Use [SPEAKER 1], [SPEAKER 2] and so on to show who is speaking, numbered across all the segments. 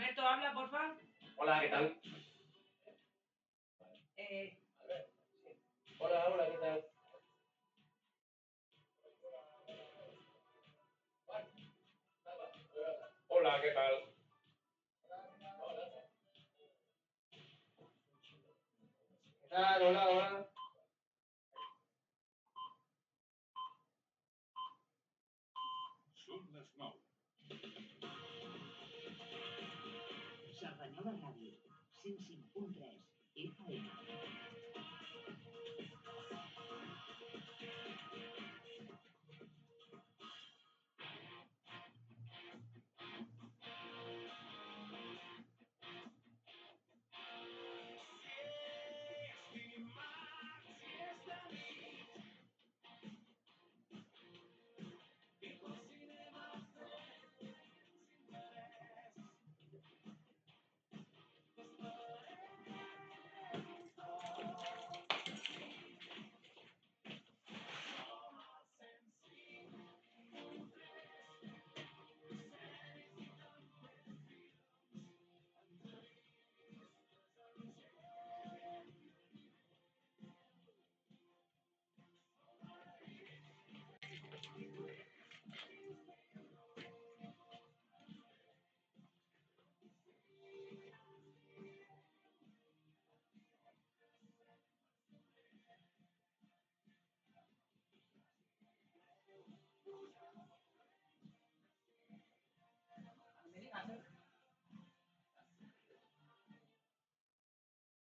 [SPEAKER 1] Alberto, habla, porfa.
[SPEAKER 2] Hola, ¿qué tal? Hola, ¿qué tal? Hola, ¿qué tal? ¿Qué tal? Hola.
[SPEAKER 3] Són les 9.
[SPEAKER 4] Cerdanyola Ràdio, 105.3 FM.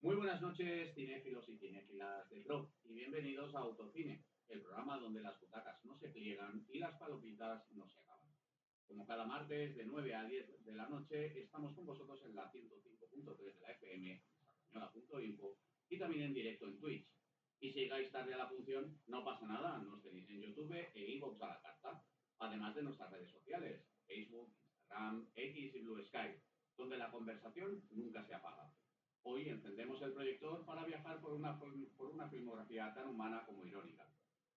[SPEAKER 2] Muy buenas noches, cinéfilos y cinéfilas de Pro, y bienvenidos a Autocine, el programa donde las butacas no se pliegan y las palomitas no se acaban. Como cada martes de 9 a 10 de la noche, estamos con vosotros en la 105.3 de la FM, sardañola.info, y también en directo en Twitch. Y si llegáis tarde a la función, no pasa nada, nos tenéis en YouTube e iVoox a la carta, además de nuestras redes sociales, Facebook, Instagram, X y Blue Sky, donde la conversación nunca se apaga. Hoy encendemos el proyector para viajar por una filmografía tan humana como irónica,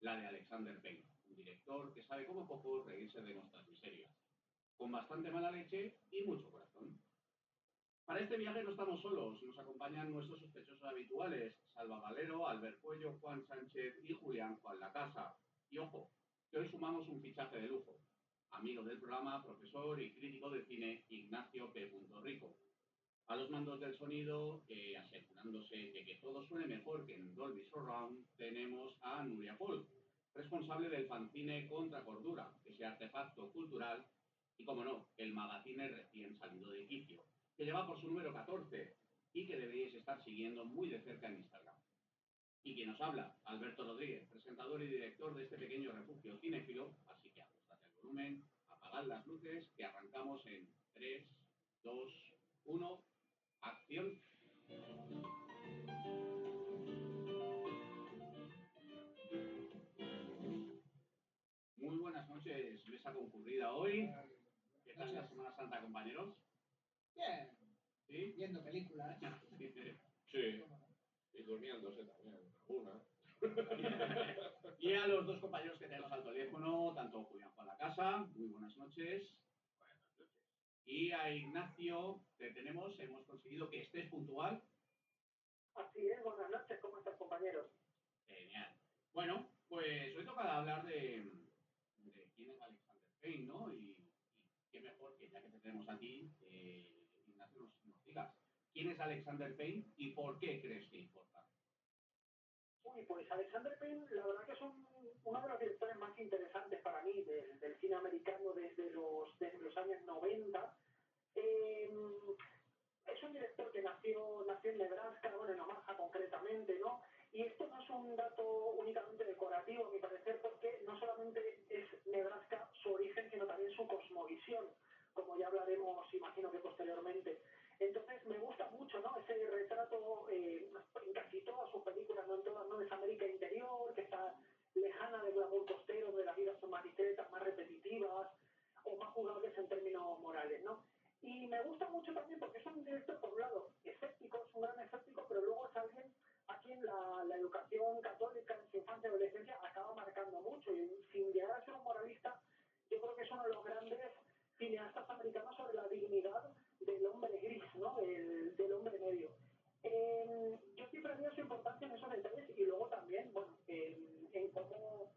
[SPEAKER 2] la de Alexander Payne, un director que sabe como poco reírse de nuestras miserias, con bastante mala leche y mucho corazón. Para este viaje no estamos solos, nos acompañan nuestros sospechosos habituales, Salva Valero, Albert Cuello, Juan Sánchez y Julián Juan Lacasa. Y ojo, que hoy sumamos un fichaje de lujo, amigo del programa, profesor y crítico de cine, Ignacio P. Rico. A los mandos del sonido, asegurándose de que todo suene mejor que en Dolby Surround, tenemos a Nuria Paul, responsable del fanzine Contra Cordura, ese artefacto cultural y, como no, el magazine recién salido de quicio, que lleva por su número 14 y que deberíais estar siguiendo muy de cerca en Instagram. Y quien nos habla, Alberto Rodríguez, presentador y director de este pequeño refugio cinéfilo, así que ajustate el volumen, apagad las luces, que arrancamos en 3, 2, 1... ¡acción! Muy buenas noches, mesa concurrida hoy. ¿Qué tal la Semana Santa, compañeros?
[SPEAKER 5] Bien.
[SPEAKER 2] ¿Sí?
[SPEAKER 5] Viendo películas.
[SPEAKER 2] Sí. Y durmiéndose también, alguna. Y a los dos compañeros que tenemos al teléfono, tanto Julián Juan Lacasa, muy buenas noches. Buenas noches. Y a Ignacio, que hemos conseguido que estés puntual.
[SPEAKER 6] Así es, buenas noches, ¿cómo están, compañeros?
[SPEAKER 2] Genial. Bueno, pues hoy toca hablar de quién es Alexander Payne, ¿no? Y qué mejor que ya que te tenemos aquí, Ignacio, nos digas quién es Alexander Payne y por qué crees que importa.
[SPEAKER 6] Uy, pues Alexander Payne, la verdad que es uno de los directores más interesantes para mí del cine americano desde los años 90. Es un director que nació en Nebraska, bueno, en Omaha concretamente, ¿no? Y esto no es un dato únicamente decorativo, a mi parecer, porque no solamente es Nebraska su origen, sino también su cosmovisión, como ya hablaremos, imagino que posteriormente. Entonces me gusta mucho, ¿no? Ese retrato en casi todas sus películas, no en todas, ¿no? De esa América interior, que está lejana del glamour costero, de las vidas más discretas, más repetitivas o más jugables en términos morales, ¿no? Y me gusta mucho también porque es un director, por un lado, escéptico, es un gran escéptico, pero luego es alguien a quien la educación católica en su infancia y adolescencia acaba marcando mucho. Y sin llegar a ser un moralista, yo creo que es uno de los grandes cineastas americanos sobre la dignidad del hombre del hombre medio. Yo siempre veo su importancia en esos detalles y luego también, bueno, en cómo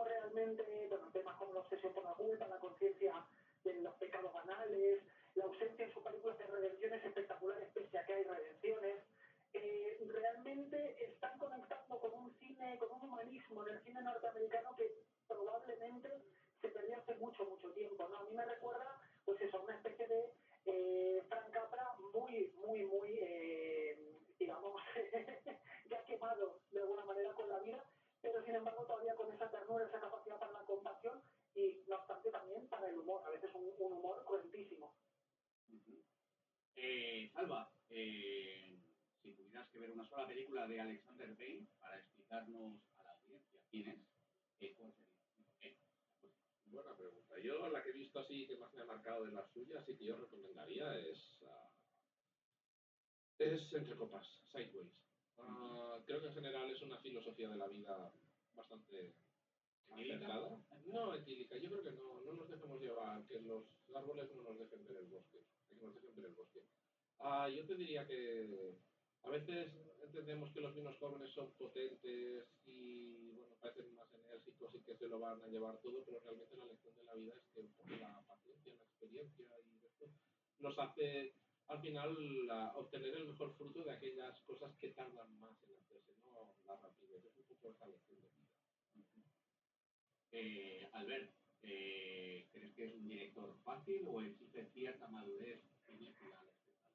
[SPEAKER 6] realmente, bueno, temas como la obsesión por la culpa, la conciencia de los pecados banales, la ausencia en sus películas de redenciones espectaculares, pese a que hay redenciones, realmente están conectando con un cine, con un humanismo en el cine norteamericano que probablemente se perdió hace mucho, mucho tiempo, ¿no? A mí me recuerda, pues eso, una especie de Frank Capra muy, muy, muy, digamos, ya quemado de alguna manera con la vida, pero sin embargo todavía con esa ternura, esa capacidad para la compasión y no obstante también para el humor, a veces un humor cruentísimo.
[SPEAKER 2] Salva, si tuvieras que ver una sola película de Alexander Payne para explicarnos a la audiencia quién es, ¿cuál sería? ¿Por qué?
[SPEAKER 1] Buena pregunta. Yo la que he visto así que más me ha marcado de las suyas y que yo recomendaría es Entre Copas, Sideways. Creo que en general es una filosofía de la vida bastante acertada. No etílica, yo creo que no nos dejemos llevar, que los árboles no nos dejen ver el bosque, que nos dejen ver el bosque. Yo te diría que a veces entendemos que los vinos jóvenes son potentes y bueno, parecen más enérgicos y que se lo van a llevar todo, pero realmente la lección de la vida es que un poco la paciencia, la experiencia y esto nos hace al final obtener el mejor fruto de aquellas cosas que tardan más en hacerse, no la rapidez, es un poco esa lección de vida.
[SPEAKER 2] Albert, ¿crees que es un director fácil o existe cierta madurez cinéfila al espectador?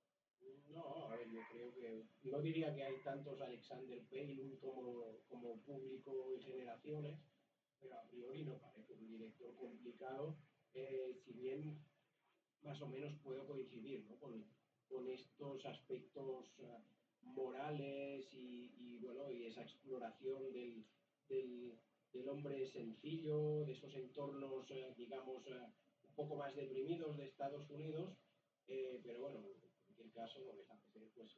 [SPEAKER 7] No, a ver, yo creo que no diría que hay tantos Alexander Payne como público y generaciones, pero a priori no parece un director complicado, si bien más o menos puedo coincidir, ¿no? con estos aspectos morales bueno, y esa exploración del hombre sencillo, de esos entornos, digamos, un poco más deprimidos de Estados Unidos, pero bueno, en cualquier caso no deja de ser pues,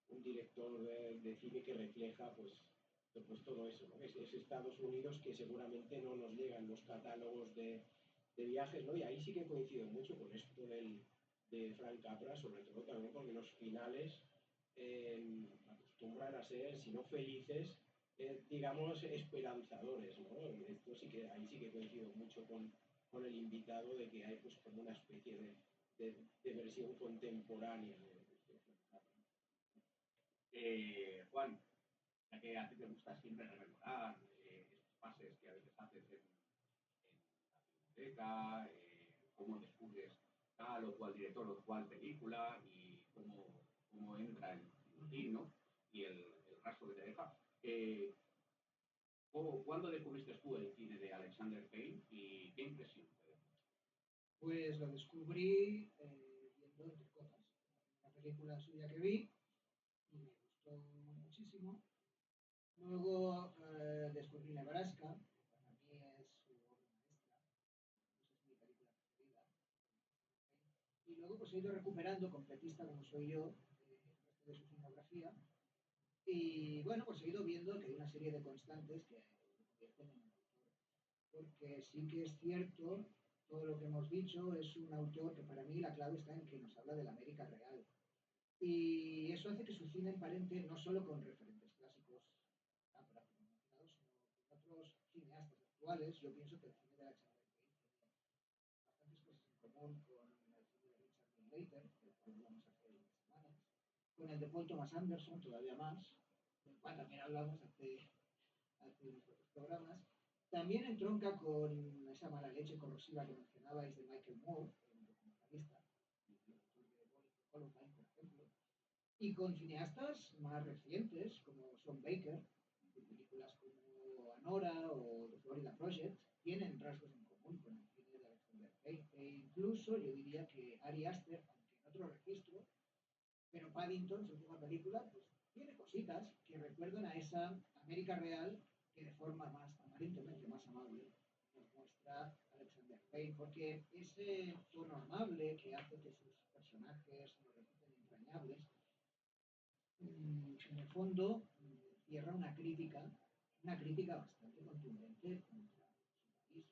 [SPEAKER 7] un director de cine que refleja pues todo eso, ¿no? Es Estados Unidos que seguramente no nos llegan los catálogos de viajes, ¿no? Y ahí sí que coincido mucho con esto de Frank Capra, sobre todo también porque los finales acostumbran a ser, si no felices, digamos, esperanzadores, ¿no? Esto sí que, ahí sí que coincido mucho con el invitado de que hay pues como una especie de versión contemporánea de Frank Capra.
[SPEAKER 2] Juan, ya que a ti te gusta siempre rememorar esos pases que a veces haces en la biblioteca, cómo descubres tal o cual director o cual película y cómo entra en ti, ¿no? Y el rastro que te deja. ¿Cuándo descubriste tú el cine de Alexander Payne y qué impresión te dejó?
[SPEAKER 5] Pues lo descubrí viendo Entre Copas, una película suya que vi y me gustó muchísimo. Luego descubrí Nebraska, que para mí es su obra maestra, esa es mi película preferida. Y luego pues he ido recuperando, completista como soy yo, el resto de su filmografía. Y bueno, pues he ido viendo que hay una serie de constantes que lo convierten en un autor. Porque sí que es cierto, todo lo que hemos dicho, es un autor que para mí la clave está en que nos habla de la América real. Y eso hace que su cine emparente no solo con referentes clásicos tan prácticamente mencionados, sino con otros cineastas actuales. Yo pienso que el cine de Alexander Payne tiene bastantes cosas en común con el cine de Richard Linklater, del cual hablamos hace unas semanas, con el de Paul Thomas Anderson, todavía más, del cual también hablamos hace unos pocos programas. También entronca con esa mala leche corrosiva que mencionabais de Michael Moore, el documentalista, el autor de Columbine, por ejemplo, y con cineastas más recientes como Sean Baker, de películas como Anora o The Florida Project, tienen rasgos en común con el cine de Alexander Payne. E incluso yo diría que Ari Aster, aunque en otro registro, pero Paddington, su última película, pues tiene cositas que recuerdan a esa América real que de forma más, aparentemente más amable, nos muestra Alexander Payne, porque ese tono amable que hace que sus personajes nos resulten entrañables, en el fondo cierra una crítica bastante contundente contra su país,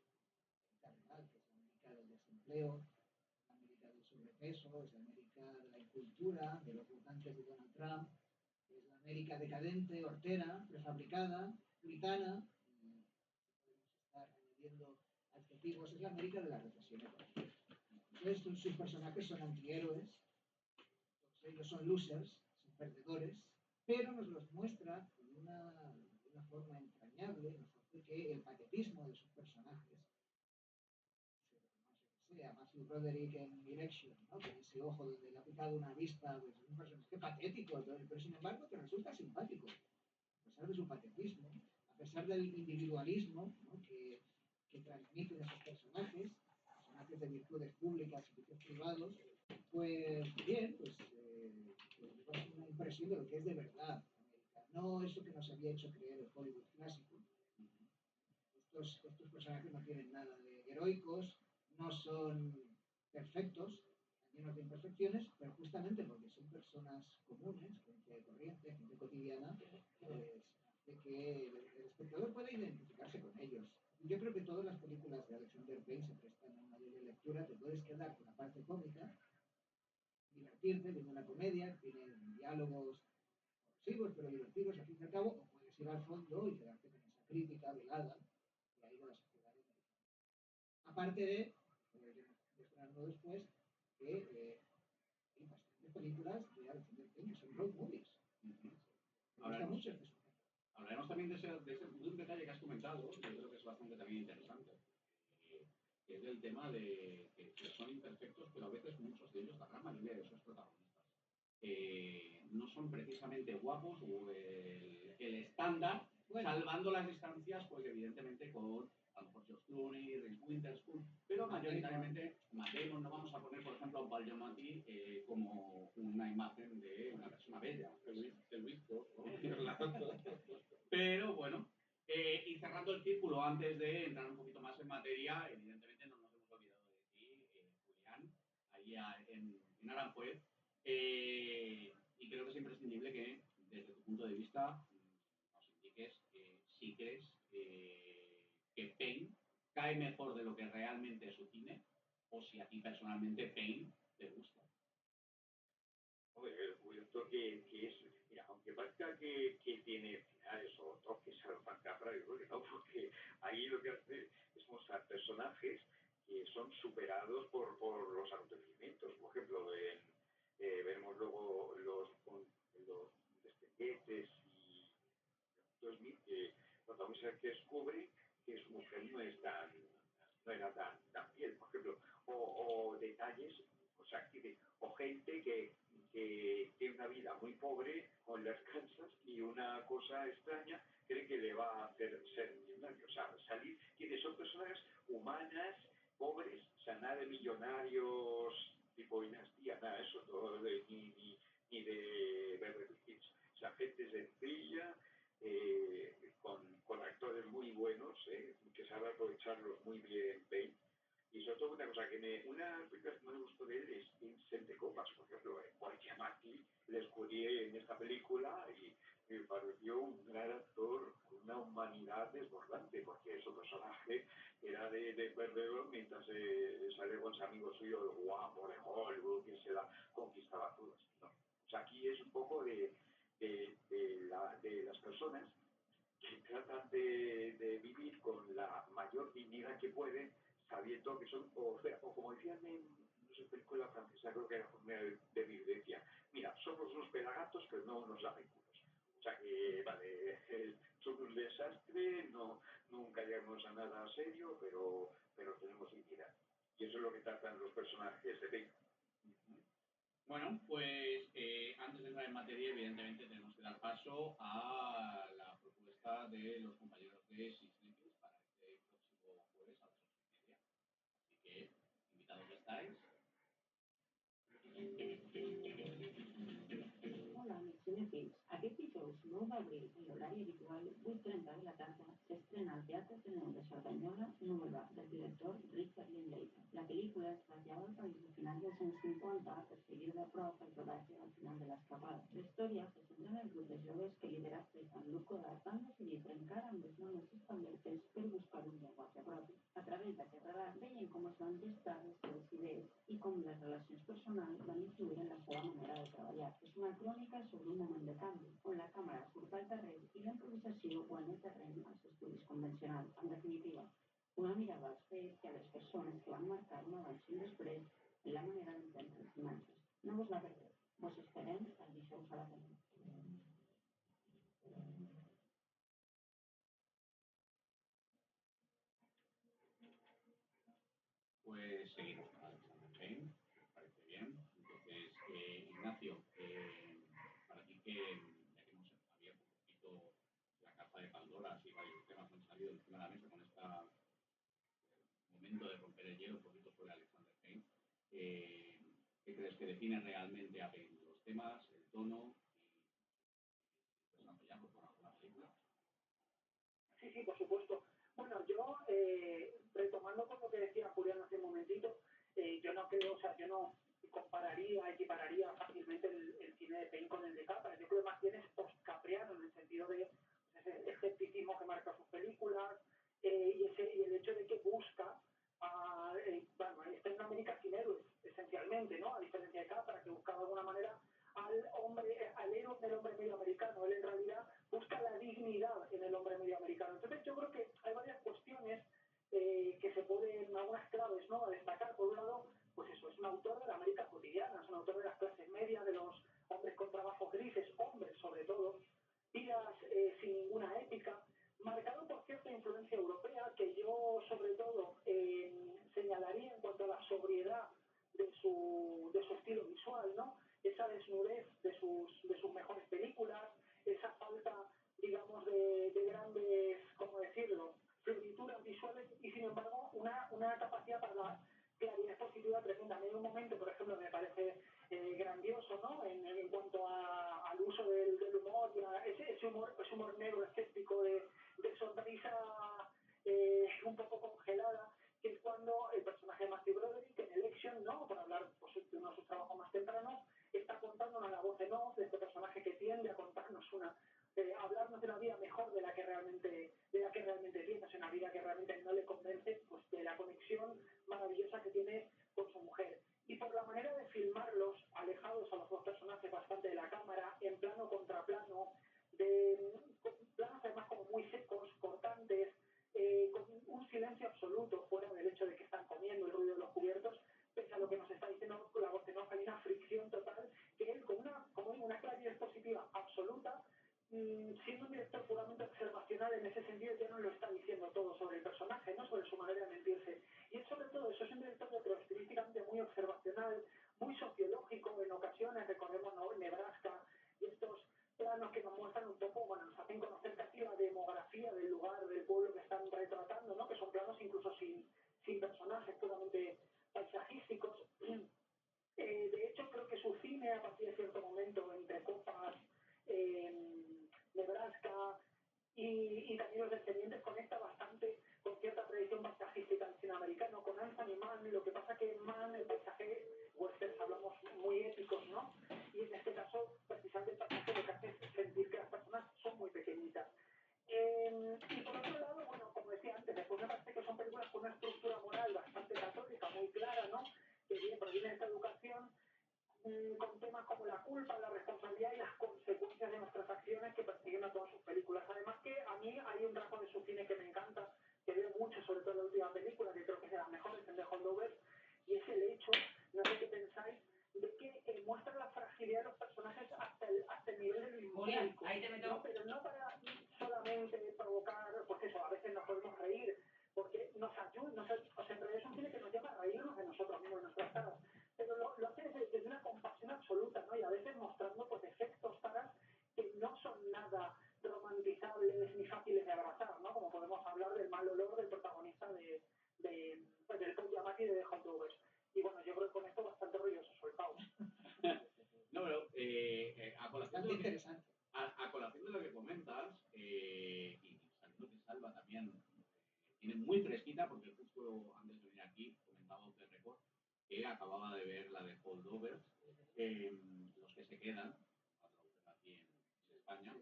[SPEAKER 5] la América real, que es la América del desempleo, la América del sobrepeso, es la América de la cultura de los votantes de Donald Trump, que es la América decadente, hortera, prefabricada, puritana, y podemos estar añadiendo adjetivos, es la América de la recesión económica. Entonces, sus personajes son antihéroes, todos ellos son losers, son perdedores, pero nos los muestra de una forma entrañable, nos hace que el patetismo de sus personajes a Matthew Broderick en Election, ¿no? Con ese ojo donde le ha picado una avispa, pues es un personaje patético, pero sin embargo te resulta simpático, a pesar de su patetismo, a pesar del individualismo, ¿no? que transmiten esos personajes de virtudes públicas y virtudes privados, pues bien, pues una impresión de lo que es de verdad América, no eso que nos había hecho creer el Hollywood clásico. Estos personajes no tienen nada de heroicos, no son perfectos, llenos de imperfecciones, pero justamente porque son personas comunes, gente corriente, gente cotidiana, pues hace que el espectador pueda identificarse con ellos. Yo creo que todas las películas de Alexander Payne se prestan a una doble lectura, te puedes quedar con la parte cómica, divertirte viendo una comedia, tiene diálogos ofensivos pero divertidos al fin y al cabo, o puedes ir al fondo y quedarte con esa crítica velada que hay de la sociedad americana. Aparte de, mostrarlo después, que hay bastantes películas de Alexander Payne que son road movies. Me gusta mucho este sujeto.
[SPEAKER 2] Hablaremos también de un detalle que has comentado, yo creo que es bastante también interesante, que es el tema de que son imperfectos, pero a veces muchos de ellos, la gran mayoría de esos protagonistas, no son precisamente guapos o el estándar, bueno, salvando las distancias, pues evidentemente con a lo mejor George Clooney, Reese Witherspoon, pero mayoritariamente Matt Damon, no vamos a poner, por ejemplo, a Paul Giamatti como una imagen de una persona bella.
[SPEAKER 1] El visto, ¿no?
[SPEAKER 2] Pero bueno, y cerrando el círculo, antes de entrar un poquito más en materia, evidentemente no nos hemos olvidado de ti, Julián, ahí en Aranjuez, y creo que es imprescindible que, desde tu punto de vista, nos indiques si crees que Payne cae mejor de lo que realmente es su cine, o si a ti personalmente Payne te gusta.
[SPEAKER 3] Hombre, el curioso que es, mira, aunque parezca que tiene finales o toques a los macabra, yo creo que no, porque ahí lo que hace es mostrar personajes que son superados por los acontecimientos. Por ejemplo, veremos luego los descendientes y 2000, que protagonista que descubre que su mujer no era tan fiel, por ejemplo, o detalles, o sea, o gente que tiene una vida muy pobre con las cansas y una cosa extraña cree que le va a hacer ser millonario, o sea, salir, que son personas humanas, pobres, o sea, nada de millonarios tipo dinastía, nada de eso, ni de Beverly Hills, o sea, gente sencilla, con actores muy buenos, que sabe aprovecharlos muy bien Payne. Y sobre todo una cosa una película que no me gustó de él es Vincent de Copas, por ejemplo, Paul Giamatti, le descubrí en esta película y me pareció un gran actor con una humanidad desbordante, porque su personaje era de perdedor mientras sale con su amigo suyo, el guapo de Hollywood, que se la conquistaba a todos, ¿no? O sea, aquí es un poco de las personas que tratan de vivir con la mayor dignidad que pueden, sabiendo que son, o como decían en no sé, película francesa, creo que era de Vivencia, mira, somos unos pelagatos, pero no unos lameculos. O sea que, vale, son un desastre, nunca llegamos a nada serio, pero tenemos dignidad. Y eso es lo que tratan los personajes de Payne.
[SPEAKER 2] Bueno, pues antes de entrar en materia, evidentemente tenemos que dar paso a la propuesta de los compañeros de Sisnetius para este próximo jueves a las 8:30. Así que, invitados estáis.
[SPEAKER 8] Hola, amics cinèfils. Aquest dijous 9 d'abril, en l'horari habitual, 8:30 de la tarda, s'estrena al Teatre Ateneu de Cerdanyola Nova, del director Richard Linklater. La pel·lícula es trasllada al país a finals dels anys 50 per seguir de prop el rodatge al final de l'escapada. La història se centra en el grup de joves que, liderat per Jean-Luc Godard, van decidir trencar amb les normes establertes per buscar un llenguatge propi. A través d'aquest relat veiem com es van gestar les seves idees i com les relacions personals van influir en la seva manera l'estil improvisació guanya terreny als estudis convencionals. En definitiva, una mirada als fets i a les persones que van marcar un abans i un després en la manera d'entendre les imatges. No vos la perdeu. Vos esperem el dijous a la tarda.
[SPEAKER 2] Pues seguimos con Alexander Payne, me parece bien. Entonces, Ignacio, para ti que ya que hemos abierto un poquito la caja de Pandora, y varios temas han salido encima de la mesa con este momento de romper el hielo un poquito sobre Alexander Payne, ¿qué crees que define realmente a Payne? ¿Los temas, el tono y desarrollarlo por alguna película?
[SPEAKER 6] Sí, por supuesto. Bueno, yo, retomando con lo que decía Julián hace un momentito, yo no creo, o sea, yo no equipararía fácilmente el cine de Payne con el de Capra. Yo creo que más bien es post-capriano en el sentido de ese escepticismo que marca sus películas y el hecho de que busca, bueno, está en una América sin héroes, esencialmente, ¿no? A diferencia de Capra, que buscaba de alguna manera al héroe del hombre medio americano. Él en realidad busca la dignidad en el hombre medio americano. Entonces yo creo que hay varias cuestiones que se pueden, algunas claves, ¿no?, a destacar. Por un lado, pues eso, es un autor de la América cotidiana, es un autor de las clases medias, de los hombres con trabajos grises, hombres sobre todo, vidas sin ninguna ética, marcado por cierta influencia europea que yo sobre todo señalaría en cuanto a la sobriedad de su estilo visual, ¿no? Esa desnudez de sus mejores películas, esa falta, digamos, de grandes, ¿cómo decirlo?, florituras visuales y, sin embargo, una capacidad para la claridad expositiva tremenda. A mí hay un momento, por ejemplo, me parece grandioso, ¿no?, en cuanto al uso del humor, ese humor negro escéptico de sonrisa un poco congelada, que es cuando el personaje de Matthew Broderick en Election, ¿no?, por hablar pues, de uno de sus trabajos más tempranos, está contándonos la voz en off de este personaje que tiende a contarnos hablarnos de una vida mejor de la que realmente tiene, es una vida que realmente no le convence, pues de la conexión maravillosa que tiene con su mujer. Y por la manera de filmarlos, alejados a los dos personajes bastante de la cámara, en plano contra plano, planos además como muy secos, cortantes, con un silencio absoluto fuera del hecho de que están comiendo, el ruido de los cubiertos, pese a lo que nos está diciendo la voz en off, hay una fricción total que él, con una claridad expositiva absoluta, siendo un director puramente observacional en ese sentido, ya no lo está diciendo todo sobre el personaje, no sobre su manera de mentirse. Y es sobre todo eso, es un director de estilísticamente muy observacional, muy sociológico en ocasiones, recordemos, ¿no?, Nebraska, y estos planos que nos muestran un poco, bueno, nos hacen conocer casi la demografía del lugar, del pueblo que están retratando, ¿no?, que son planos incluso sin personajes, puramente paisajísticos. De hecho, creo que su cine, a partir de cierto momento, entre copas, Nebraska y también Los Descendientes, conecta bastante con cierta tradición paisajística del cine americano, con Anthony Mann. Lo que pasa que en Mann el paisaje western hablamos muy épicos, ¿no? Y en este caso, precisamente el paisaje lo que hace es sentir que las personas son muy pequeñitas. Y por otro lado, bueno, como decía antes, después me parece que son películas con una estructura moral bastante católica, muy clara, ¿no?, que proviene de esta educación, con temas como la culpa, la responsabilidad y las consecuencias de nuestras acciones que persiguen a todas sus películas. Además que a mí hay un rasgo de su cine que me encanta, que veo mucho, sobre todo en la última película, que creo que es de las mejores, el de Holdovers, y es el hecho, no sé qué pensáis, de que muestra la fragilidad de los personajes hasta el nivel de lo inmódico, ¿no? Pero no para solamente provocar, pues eso, a veces nos podemos reír, porque nos ayuda, o sea, en realidad es un cine que nos llama a reírnos de nosotros mismos, de nuestras caras, pero lo hace desde una compasión absoluta, ¿no? Y a veces mostrando pues efectos caras que no son nada romantizables ni fáciles de abrazar, ¿no? Como podemos hablar del mal olor del protagonista del Paul Giamatti de The Holdovers. Y bueno, yo creo que con esto bastante orgulloso soy, Pau.
[SPEAKER 2] No, pero a colación de lo que comentas, y sabiendo que Salva también tiene muy fresquita, porque justo antes de venir aquí comentaba de récord que acababa de ver la de Holdovers, Los que se quedan, aquí en España,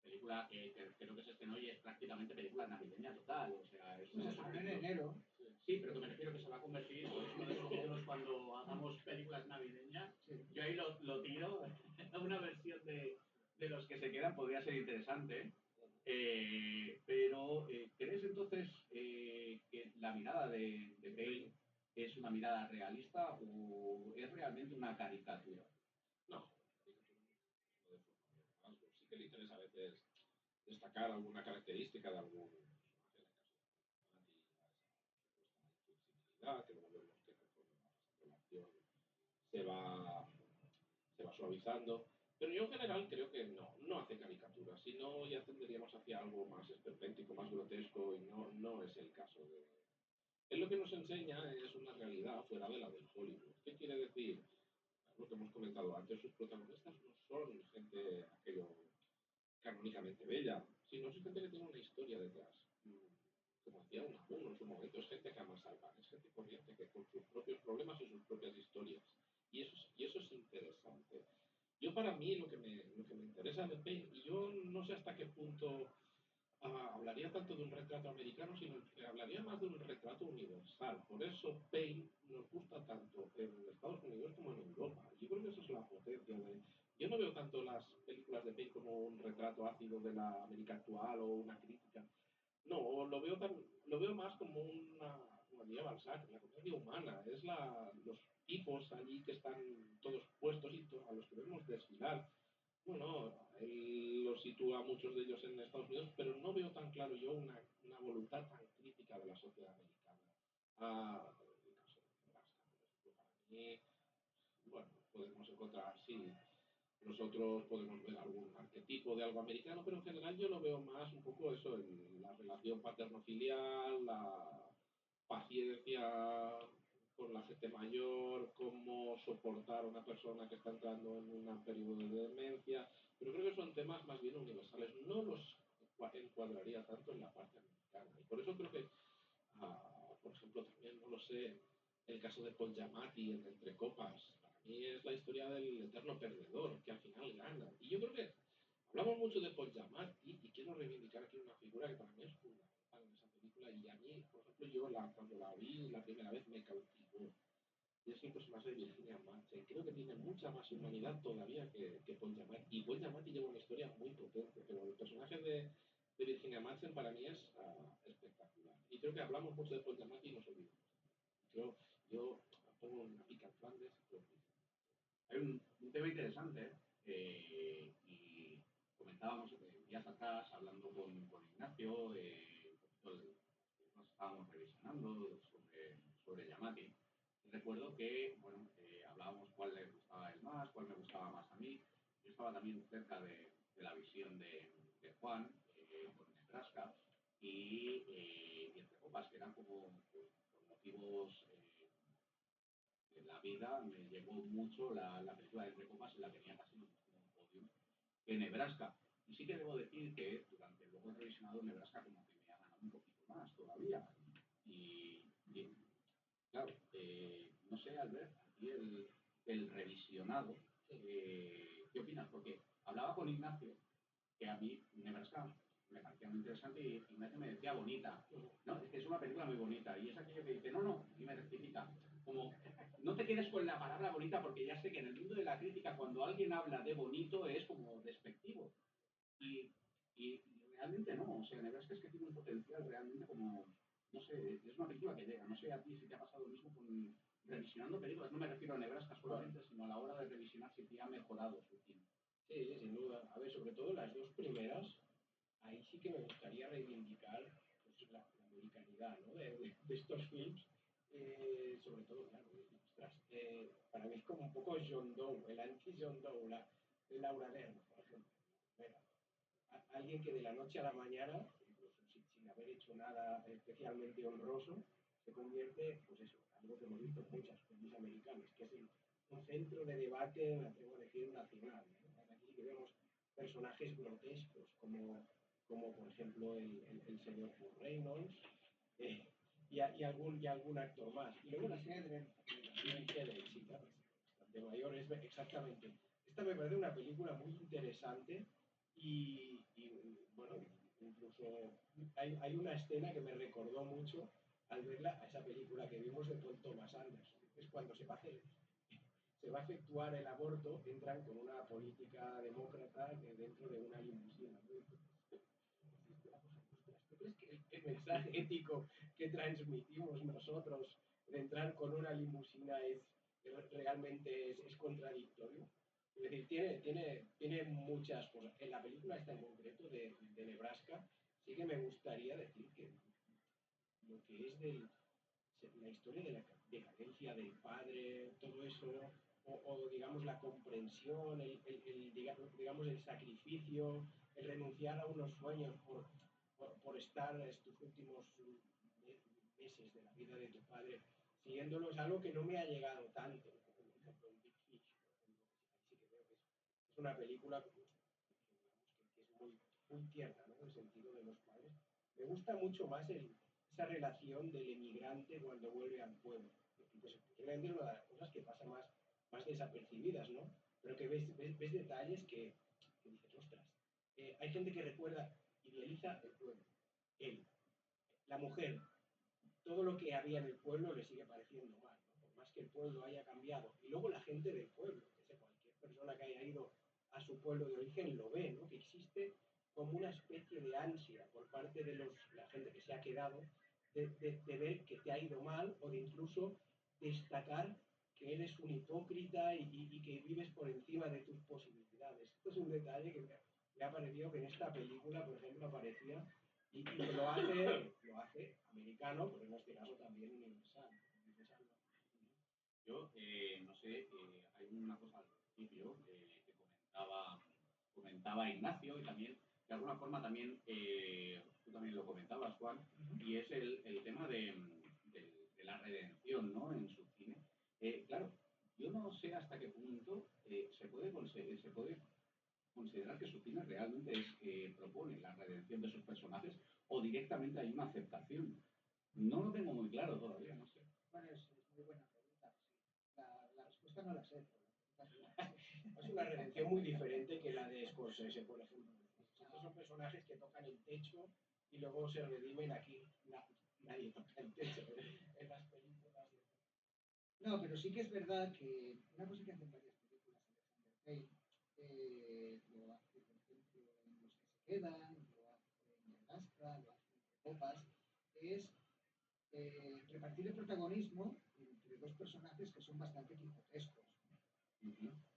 [SPEAKER 2] película que creo que se estrenó y es prácticamente película navideña total, o sea, es
[SPEAKER 5] se estrenó en enero.
[SPEAKER 2] Sí, pero que me refiero que se va a convertir en uno de esos modelos cuando hagamos películas navideñas. Sí. Yo ahí lo tiro, una versión de Los que se quedan podría ser interesante. Pero, ¿crees entonces que la mirada de Bale es una mirada realista o es realmente una caricatura?
[SPEAKER 1] No, no de forma de rasgos. Sí que le interesa a veces destacar alguna característica de algún personaje, en el caso de Mati, esa supuesta inflexibilidad, que luego vemos que conforme va pasando la acción se va, se va suavizando. Pero yo en general creo que no hace caricaturas, si no ya tenderíamos hacia algo más esperpéntico, más grotesco, y no es el caso de... Él lo que nos enseña es una realidad fuera de la del Hollywood. ¿Qué quiere decir? Lo que hemos comentado antes, sus protagonistas no son gente aquello canónicamente bella, sino es gente que tiene una historia detrás. Como decía Unamuno en su momento, es gente que ama salvar, es gente corriente que con sus propios problemas y sus propias historias. Y eso es interesante. Yo para mí lo que me interesa de Payne, y yo no sé hasta qué punto hablaría tanto de un retrato americano, sino que hablaría más de un retrato universal. Por eso Payne nos gusta tanto en Estados Unidos como en Europa. Yo creo que esa es la potencia de... Yo no veo tanto las películas de Payne como un retrato ácido de la América actual o una crítica. No, lo veo más como como diría Balzac, la comedia humana. Es los tipos allí que están todos puestos y a los que vemos desfilar. Bueno, él los sitúa muchos de ellos en Estados Unidos, pero no veo tan claro yo una voluntad tan crítica de la sociedad americana. En el caso de Nebraska, por ejemplo, para mí, bueno, podemos encontrar, sí, nosotros podemos ver algún arquetipo de algo americano, pero en general yo lo veo más un poco eso, la relación paterno-filial, la paciencia con la gente mayor, cómo soportar a una persona que está entrando en un periodo de demencia, pero creo que son temas más bien universales, no los encuadraría tanto en la parte americana. Y por eso creo que, por ejemplo, también, no lo sé, el caso de Paul Giamatti en Entre Copas, para mí es la historia del eterno perdedor, que al final gana. Y yo creo que hablamos mucho de Paul Giamatti y quiero reivindicar aquí una figura que para mí es fundamental en esa película y a mí, por ejemplo, cuando la vi la primera vez me cautivó. Y es el personaje de Virginia Madsen. Creo que tiene mucha más humanidad todavía que Paul Giamatti. Y Paul Giamatti lleva una historia muy potente, pero el personaje de Virginia Madsen para mí es espectacular. Y creo que hablamos mucho de Paul Giamatti y nos olvidamos. Yo pongo una pica en Flandes.
[SPEAKER 2] Hay un tema interesante y comentábamos días atrás, hablando con Ignacio, nos estábamos revisionando sobre Yamati. Recuerdo que, bueno, hablábamos cuál le gustaba a él más, cuál me gustaba más a mí. Yo estaba también cerca de la visión de Juan con Nebraska y Entre Copas, que eran como pues, por motivos de la vida, me llegó mucho la película de Entre Copas, en la tenía casi en un podio que Nebraska. Y sí que debo decir que durante luego el revisionado Nebraska como que me ha ganado un poquito más todavía. Y claro, no sé, Albert, aquí el revisionado, ¿qué opinas? Porque hablaba con Ignacio, que a mí Nebraska me parecía muy interesante y Ignacio me decía bonita. No, es que es una película muy bonita y es aquello que dice, no, y me rectifica. Como, no te quedes con la palabra bonita porque ya sé que en el mundo de la crítica cuando alguien habla de bonito es como despectivo. Y, y realmente no, o sea, Nebraska es que tiene un potencial realmente como, no sé, es una película que llega, no sé a ti si te ha pasado lo mismo con revisionando películas, no me refiero a Nebraska solamente, sino a la hora de revisionar si te ha mejorado su cine.
[SPEAKER 7] Sí, sin duda. A ver, sobre todo las dos primeras, ahí sí que me gustaría reivindicar pues, la americanidad, ¿no? de estos films. Sobre todo, claro, ostras, para mí es como un poco John Doe, el anti-John Doe, Laura Dern, por ejemplo. Bueno, alguien que de la noche a la mañana, incluso sin haber hecho nada especialmente honroso, se convierte, pues eso, algo que hemos visto en muchas películas americanas, que es un centro de debate, me atrevo a decir, nacional, ¿no? Aquí que vemos personajes grotescos, como por ejemplo el señor Paul Reynolds, y algún actor más. Y luego la serie de sí, claro, bastante mayor, es exactamente. Esta me parece una película muy interesante bueno, incluso hay una escena que me recordó mucho al verla a esa película que vimos de Paul Thomas Anderson. Es cuando se va a efectuar el aborto, entran con una política demócrata dentro de una limusina, ¿no? mensaje ético que transmitimos nosotros de entrar con una limusina realmente es contradictorio. Es decir, tiene muchas cosas. En la película esta en concreto de Nebraska, sí que me gustaría decir que lo que es la historia de la decadencia del padre, todo eso, o digamos la comprensión, digamos el sacrificio, el renunciar a unos sueños por estar estos últimos meses de la vida de tu padre siguiéndolo, es algo que no me ha llegado tanto, como por ejemplo en Big Fish, por ejemplo, que sí que veo que es una película que es muy tierna, ¿no? En el sentido de los padres. Me gusta mucho más esa relación del emigrante cuando vuelve al pueblo. Pues posiblemente es una de las cosas que pasa más desapercibidas, ¿no? Pero que ves detalles que dices, ostras, hay gente que recuerda, idealiza el pueblo, él, la mujer, todo lo que había en el pueblo le sigue pareciendo mal, ¿no? Por más que el pueblo haya cambiado. Y luego la gente del pueblo, que sé, cualquier persona que haya ido a su pueblo de origen lo ve, ¿no? Que existe como una especie de ansia por parte de la gente que se ha quedado de ver que te ha ido mal o de incluso destacar que eres un hipócrita y que vives por encima de tus posibilidades. Esto es un detalle que me ha parecido que en esta película, por ejemplo, aparecía y que lo hace americano, pero en este caso también universal.
[SPEAKER 2] Yo, no sé, hay una cosa al principio que comentaba Ignacio y también, de alguna forma también, tú también lo comentabas, Juan, y es el tema de la redención, ¿no? En su cine. Claro, yo no sé hasta qué punto se puede considerar que su cine realmente propone la redención de sus personajes o directamente hay una aceptación. No lo tengo muy claro todavía, no sé.
[SPEAKER 5] Bueno, es muy buena pregunta. Sí. La respuesta no la sé.
[SPEAKER 7] Es una redención muy diferente que la de Scorsese, por ejemplo. Estos son personajes que tocan el techo y luego se redimen aquí. Nadie toca el techo en las películas.
[SPEAKER 5] No, pero sí que es verdad que una cosa que hacen varias películas, Alexander Payne, lo hace, por ejemplo, en Los que se quedan, lo hace en Nebraska, lo hace en Copas, es repartir el protagonismo entre dos personajes que son bastante quijotescos.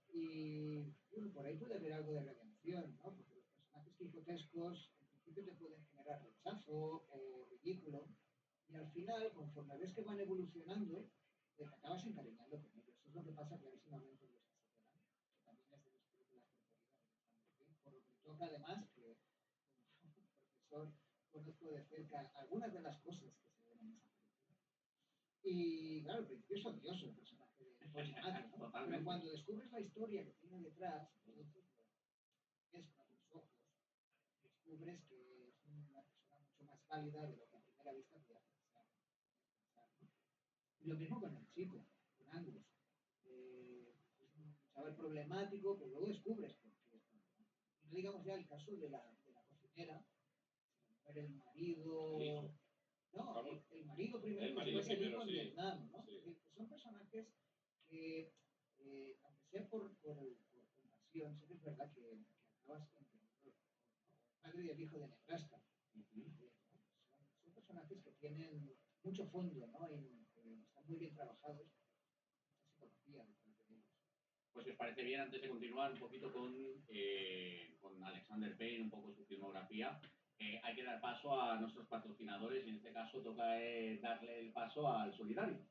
[SPEAKER 5] Y bueno, por ahí puede haber algo de redención, ¿no? Porque los personajes quijotescos en principio te pueden generar rechazo o ridículo, y al final, conforme ves que van evolucionando, te acabas encariñando con ellos. Eso es lo que pasa clarísimamente en Los que se quedan, que también es de mis películas preferidas de Alexander Payne, por lo que toca además que como profesor conozco de cerca algunas de las cosas que se ven en esa película. Y claro, al principio es odioso el personaje de Paul Giamatti, ¿no? Pero cuando descubres la historia que tiene detrás, entonces lo ves con otros ojos, descubres que es una persona mucho más válida de lo que a primera vista podías pensar. ¿No? Y lo mismo con el chico, con Angus. Es un chaval problemático, pero luego descubres por qué es problemático. Y no digamos ya el caso de la cocinera, se muere el marido. No, el marido primero,
[SPEAKER 1] el marido
[SPEAKER 5] después el hijo
[SPEAKER 1] primero,
[SPEAKER 5] en
[SPEAKER 1] sí.
[SPEAKER 5] Vietnam, ¿no?
[SPEAKER 1] Sí.
[SPEAKER 5] Es decir, que son personajes que, aunque sea por compasión, sí que es verdad que acabas entendiendo lo mejor, ¿no? El padre y el hijo de Nebraska. ¿No? Son personajes que tienen mucho fondo, ¿no? Están muy bien trabajados, mucha psicología detrás de ellos.
[SPEAKER 2] Pues si os parece bien, antes de continuar un poquito con Alexander Payne, un poco su filmografía, hay que dar paso a nuestros patrocinadores y en este caso toca darle el paso al Solidario.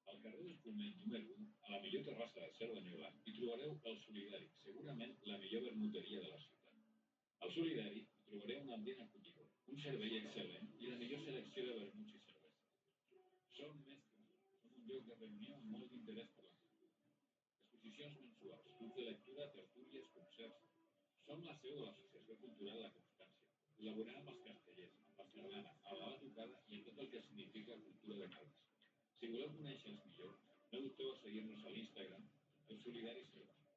[SPEAKER 9] Al carrer Espumell número 1, a la millor terrassa de Cerdanyola, hi trobareu el Solidari, segurament la millor vermuteria de la ciutat. Al Solidari hi trobareu un ambient acollidor, un servei excel·lent i la millor selecció de vermuts i cerveses. Som mestres, som un lloc de reunió amb molt d'interès per la cultura. Exposicions mensuals, clubs de lectura, tertúlies, concerts. Som la seu de l'Associació Cultural La Constància. Col·laborem amb els castellers, amb la sardana, amb la batucada i amb tot el que significa cultura de Caldes. Si voleu conèixer-nos millor, no dubteu a seguir-nos a l'Instagram, el Solidari Cervesa.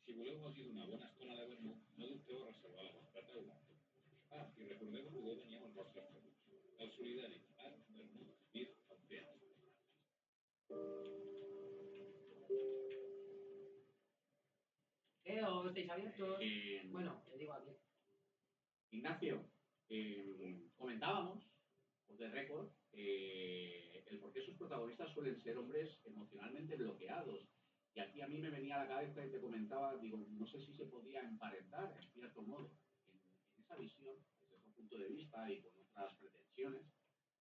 [SPEAKER 9] Si voleu gaudir d'una bona estona de vermut, no dubteu a reservar la vostra taula. I recordeu que podeu venir amb els vostres pregunts. El Solidari, art, vermut, vir, ampliats.
[SPEAKER 10] ¿O estáis abiertos? Bueno, te digo aquí.
[SPEAKER 2] Ignacio, comentábamos, por de récord, el por qué sus protagonistas suelen ser hombres emocionalmente bloqueados. Y aquí a mí me venía a la cabeza y te comentaba, digo, no sé si se podía emparentar, en cierto modo, en esa visión, desde otro punto de vista y con otras pretensiones,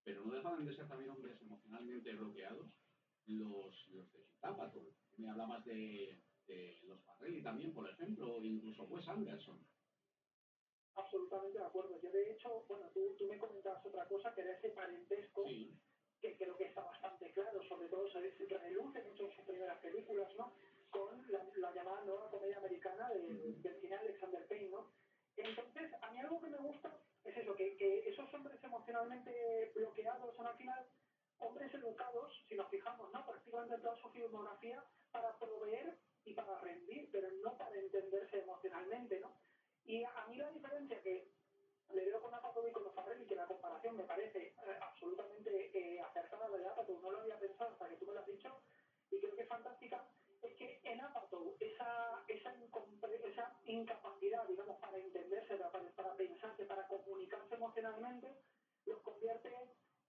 [SPEAKER 2] pero no dejaban de ser también hombres emocionalmente bloqueados los de Apatow. Me hablabas de los Farrelly también, por ejemplo, o incluso Wes Anderson.
[SPEAKER 6] Absolutamente de acuerdo. Yo, de hecho, bueno, tú me comentabas otra cosa, que era ese parentesco,
[SPEAKER 2] Sí.
[SPEAKER 6] que creo que está bastante claro, sobre todo se reluce mucho en sus primeras películas, ¿no? Con la llamada nueva comedia americana del cine Alexander Payne, ¿no? Entonces, a mí algo que me gusta es eso, que esos hombres emocionalmente bloqueados son al final hombres educados, si nos fijamos, ¿no? Prácticamente en toda su filmografía, para proveer y para rendir, pero no para entenderse emocionalmente, ¿no? Y a mí la diferencia que le veo con Apatow y con los Farrelly, que la comparación me parece absolutamente acertada, la de Apatow no lo había pensado hasta que tú me lo has dicho, y creo que es fantástica, es que en Apatow esa incapacidad, digamos, para entenderse, para pensarse, para comunicarse emocionalmente, los convierte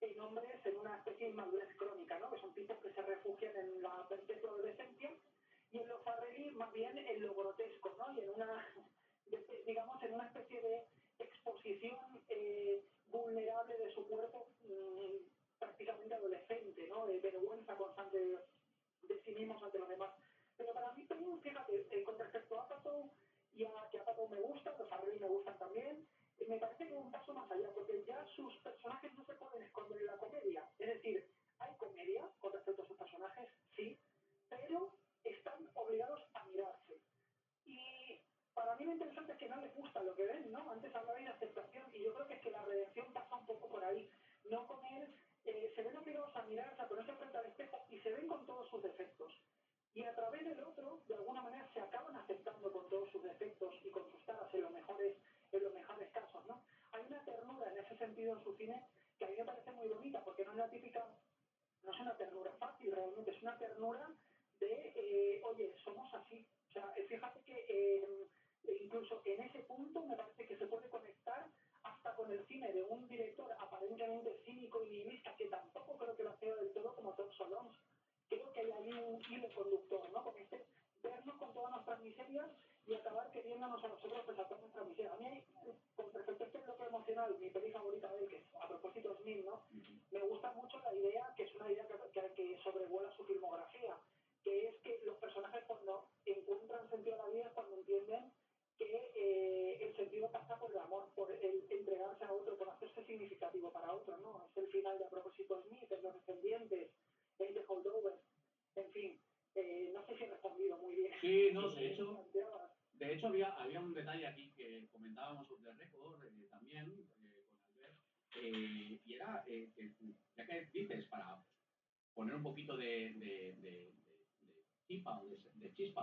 [SPEAKER 6] en hombres en una especie de inmadurez crónica, ¿no? Que son tipos que se refugian en la perpetua adolescencia, y en los Farrelly más bien en lo grotesco, ¿no? Y en una, digamos, en una especie de exposición vulnerable de su cuerpo prácticamente adolescente, ¿no? De vergüenza constante de sí mismos ante los demás. Pero para mí, fíjate, con respecto a Apatow, y a que Apatow me gusta, los Farrelly me gustan también, me parece que un paso más allá, porque ya sus personajes no se pueden esconder en la comedia. Es decir, hay comedia con respecto a sus personajes, sí, pero están obligados a mirarse. Y para mí lo interesante es que no les gusta lo que ven, ¿no? Antes hablaba de aceptación, y yo creo que es que la redención pasa un poco por ahí. No con él, se ven obligados a mirarse, a ponerse frente al espejo, y se ven con todos sus defectos. Y a través del otro, de alguna manera, se acaban aceptando con todos sus defectos y con sus taras en los mejores casos, ¿no? Hay una ternura en ese sentido en su cine que a mí me parece muy bonita, porque no es la típica, no es una ternura fácil realmente, es una ternura de, oye, somos así. O sea, fíjate que incluso en ese punto me parece que se puede conectar hasta con el cine de un director aparentemente cínico y nihilista, que tampoco creo que lo hacía del todo, como Todd Solondz. Creo que hay ahí un hilo conductor, ¿no? Con este vernos con todas nuestras miserias y acabar queriéndonos a nosotros pues a todas nuestras miserias. A mí, con respecto a este bloque emocional, mi peli favorita de él, que es a propósito es Smith, ¿no? Me gusta mucho la idea, que es una idea que sobrevuela su filmografía, que es que los personajes cuando encuentran sentido a la vida es cuando entienden que el sentido pasa por el amor, por el entregarse a otro, por hacerse significativo para otro, ¿no? Es el final de A propósito Smith, es Los Descendientes, es The Holdovers, en fin, no sé si he respondido muy bien.
[SPEAKER 2] Sí, no, de hecho había un detalle aquí que comentábamos sobre el récord también con Albert, y era, ya que dices, para poner un poquito de chispa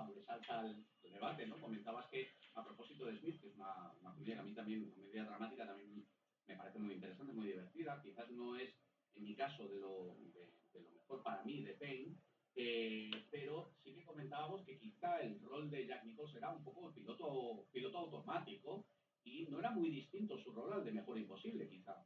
[SPEAKER 2] o de salsa al debate, ¿no? Comentabas que a propósito de Smith, que es una comedia que a mí también, una comedia dramática también me parece muy interesante, muy divertida, quizás no es en mi caso de lo mejor para mí de Payne, pero sí que comentábamos que quizá el rol de Jack Nicholson era un poco piloto automático y no era muy distinto su rol al de Mejor Imposible, quizá.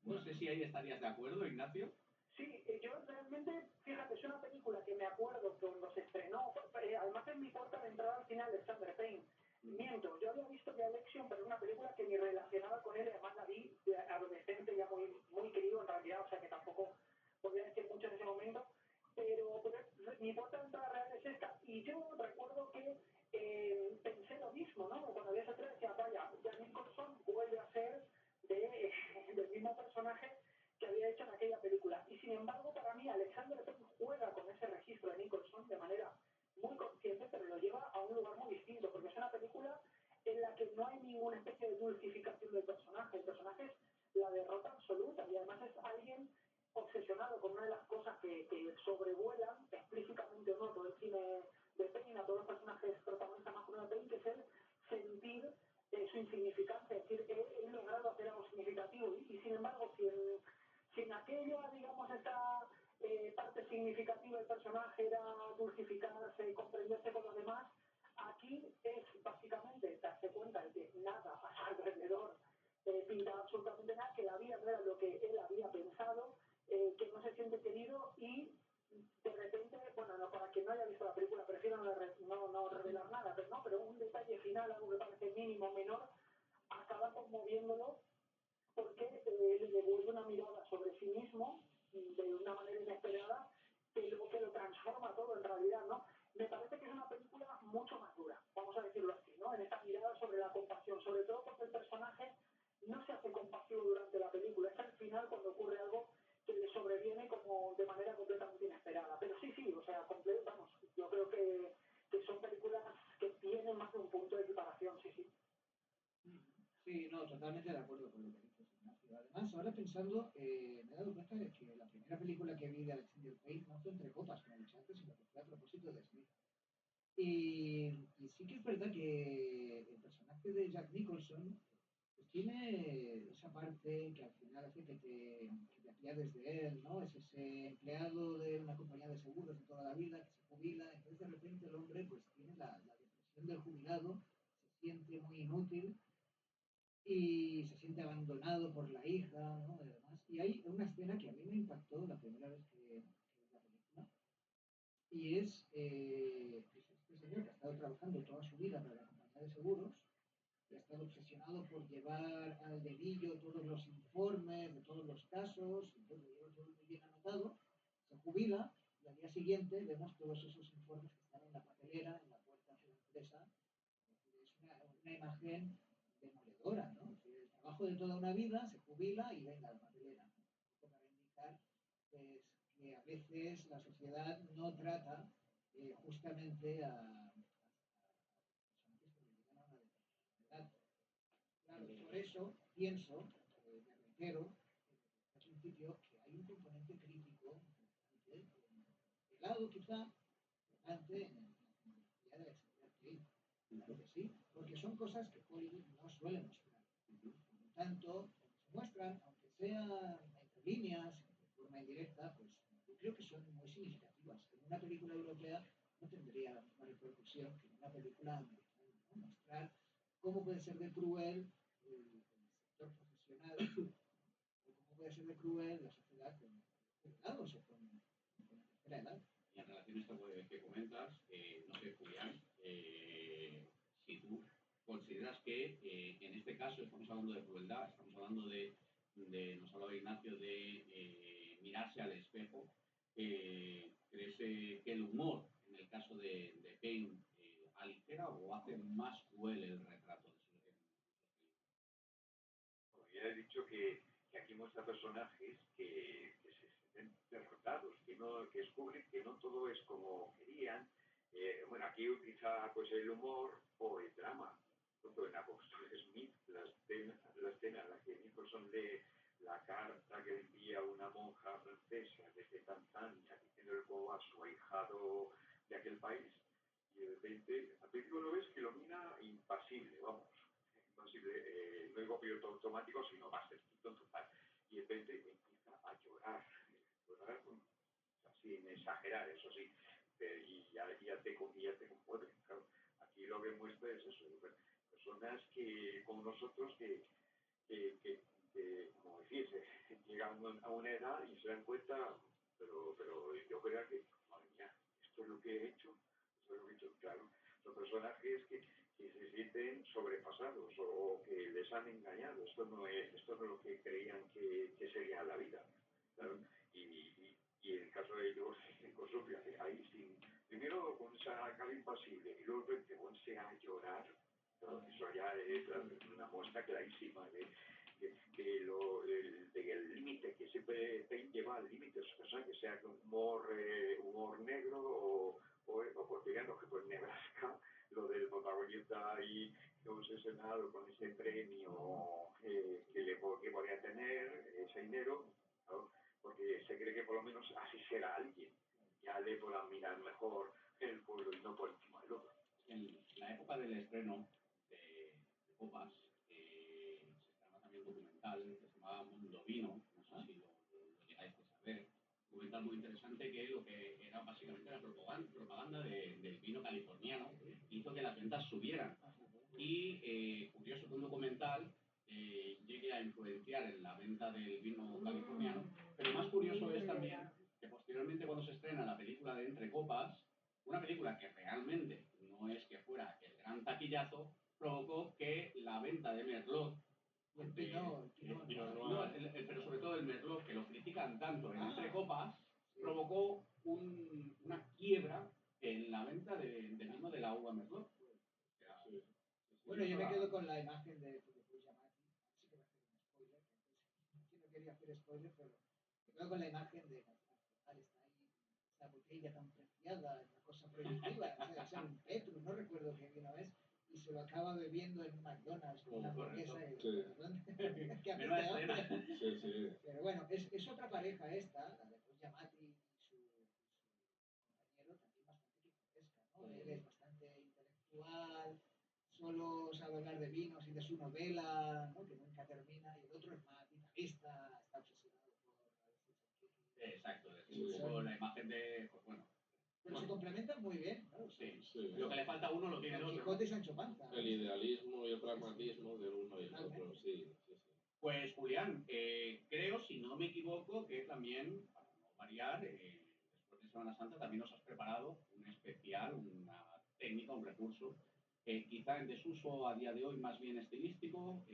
[SPEAKER 2] No sé si ahí estarías de acuerdo, Ignacio.
[SPEAKER 6] Sí, yo realmente, fíjate, es una película que me acuerdo cuando se estrenó, además es mi puerta de entrada al cine Alexander Payne. Miento, yo había visto The Election, pero es una película que ni relacionaba con él, además la vi de adolescente, ya muy querido en realidad, o sea que tampoco podía decir mucho en ese momento, pero mi puerta de entrada real es esta, y yo recuerdo que pensé lo mismo, ¿no? Cuando había ese trailer decía, vaya, Jack Nicholson vuelve a ser del mismo personaje que había hecho en aquella película. Y sin embargo, para mí, Alexander Payne juega con ese registro de Nicholson de manera muy consciente, pero lo lleva a un lugar muy distinto, porque es una película en la que no hay ninguna especie de dulcificación del personaje. El personaje es la derrota absoluta y además es alguien obsesionado con una de las cosas que sobrevuelan, explícitamente o no, todo el cine de Payne, a todos los personajes protagonistas masculinos de Payne, que es el sentir su insignificancia, es decir, he logrado hacer algo significativo y sin embargo, si en aquella, digamos, esta parte significativa del personaje era dulcificarse y comprenderse con los demás, aquí es básicamente darse cuenta de que nada pinta absolutamente nada, que la vida no era lo que él había pensado, que no se siente querido y de repente, bueno, no, para quien no haya visto la película, prefiero no revelar nada, pero, no, pero un detalle final, algo que parece mínimo, menor, acaba conmoviéndolo porque le devuelve una mirada sobre sí mismo de una manera inesperada que lo transforma todo en realidad, ¿no? Me parece que es una película mucho más dura, vamos a decirlo así, ¿no? En esta mirada sobre la compasión, sobre todo porque el personaje no se hace compasivo durante la película, es al final cuando ocurre algo que le sobreviene como de manera completamente inesperada. Pero sí, o sea, vamos, yo creo que son películas que tienen más de un punto de equiparación, sí.
[SPEAKER 5] Sí, no, totalmente de acuerdo con lo que dices, Ignacio. Además, ahora pensando, me he dado cuenta de que la primera película que vi de Alexander Payne no fue Entre Copas, como he dicho antes, sino que fue a propósito de Smith. Y sí que es verdad que el personaje de Jack Nicholson pues tiene esa parte que al final hace que te apiades de él, ¿no? Es ese empleado de una compañía de seguros de toda la vida que se jubila, entonces de repente el hombre pues tiene la depresión del jubilado, se siente muy inútil y se siente abandonado por la hija, ¿no? Además, y hay una escena que a mí me impactó la primera vez que vi la película, y es este señor que ha estado trabajando toda su vida para la compañía de seguros, y ha estado obsesionado por llevar al dedillo todos los informes de todos los casos, y todo, lo lleva todo muy bien anotado, se jubila, y al día siguiente vemos todos esos informes que están en la papelera, en la puerta de la empresa. Es una imagen demoledora, ¿no? Es decir, el trabajo de toda una vida se jubila y venga a la papelera, ¿no? Para indicar pues, que a veces la sociedad no trata justamente a personas que llegan a una determinada edad. Claro, por eso pienso, me reitero, al principio, que hay un componente crítico importante, helado quizá, importante en la filosofía de Alexander Payne. Claro que sí, porque son cosas que Hollywood no suele mostrar. Por lo tanto, se muestran, aunque sean entre líneas, de forma indirecta, pues yo creo que son muy significativas. En una película europea no tendría la misma repercusión que en una película americana, ¿no? Mostrar cómo puede ser de cruel el sector profesional, o cómo puede ser de cruel la sociedad con jubilados o con la tercera edad.
[SPEAKER 2] Y en relación a esto que comentas, no sé, Julián, si tú consideras que en este caso estamos hablando de crueldad, estamos hablando nos hablaba Ignacio de mirarse al espejo, ¿crees que el humor, en el caso de Payne, aligera o hace más cruel el retrato de su
[SPEAKER 3] Como ya he dicho que aquí muestra personajes que se sienten derrotados, que descubren que no todo es como querían. Bueno, aquí utiliza pues el humor o el drama. Por ejemplo, en Apóstol Smith, la escena en la que Nicholson lee la carta que envía una monja francesa desde Tanzania diciendo cómo a su ahijado de aquel país, y de repente, al principio lo ves que lo mira impasible, vamos, impasible, no digo piloto automático, sino más estricto en total, y de repente empieza a llorar, sin exagerar, eso sí, ya te conmueve, claro. Aquí lo que muestra es eso, personas que, como nosotros, que como decís, llegan a una edad y se dan cuenta, pero yo creo que, madre mía, esto es lo que he hecho, esto es lo que he hecho, claro. Son personajes que se sienten sobrepasados o que les han engañado, esto no es lo que creían que sería la vida, claro. Y en el caso de ellos, con su viaje, ahí primero con esa cara impasible y luego te pones a llorar, claro, eso ya es una muestra clarísima del límite que siempre lleva al límite esa persona, que sea humor negro o cotidiano, que pues Nebraska, lo del protagonista ahí obsesionado con ese premio que podría tener, ese dinero, ¿no? Porque se cree que por lo menos así será alguien, ya le podrán mirar mejor el pueblo y no por encima del otro.
[SPEAKER 2] En la época del estreno de Copas, se estrenaba también un documental que se llamaba Mundo Vino, no sé si lo llegáis a saber. Un documental muy interesante que lo que era básicamente la propaganda del vino californiano hizo que las ventas subieran. Y curioso que un documental llegue a influenciar en la venta del vino californiano, pero más curioso es también que posteriormente cuando se estrena la película de Entre Copas, una película que realmente no es que fuera el gran taquillazo, provocó que la venta de Merlot, pero sobre todo el Merlot, que lo critican tanto en Entre Copas, provocó una quiebra en la venta del vino de la uva Merlot.
[SPEAKER 5] Bueno, yo me quedo con la imagen de Paul Giamatti, sí que va a hacer un spoiler, que no quería hacer spoiler, pero me quedo con la imagen de está ahí, esa botella tan preciada, una cosa prohibitiva, o sea, ser un Petrus, no recuerdo qué vino es, y se lo acaba bebiendo en un McDonald's con una hamburguesa. Que Pero bueno, es otra pareja esta, la de Paul Giamatti y su compañero, también bastante pintoresca, ¿no? Él es bastante intelectual, solo sabe hablar de vinos y de su novela, ¿no? Que nunca termina, y el otro es más vitalista, está obsesionado por Alexis Sanchiki.
[SPEAKER 2] Exacto, es un poco la imagen de, pues bueno.
[SPEAKER 5] Pero se complementan muy bien, ¿no?
[SPEAKER 2] Sí. Lo que le falta a uno lo tiene el otro.
[SPEAKER 5] Quijote y Sancho Panza.
[SPEAKER 1] El idealismo y el pragmatismo del uno y el otro, sí.
[SPEAKER 2] Pues Julián, creo, si no me equivoco, que también, para no variar, después de Semana Santa también nos has preparado un especial, una técnica, un recurso, quizá en desuso a día de hoy más bien estilístico,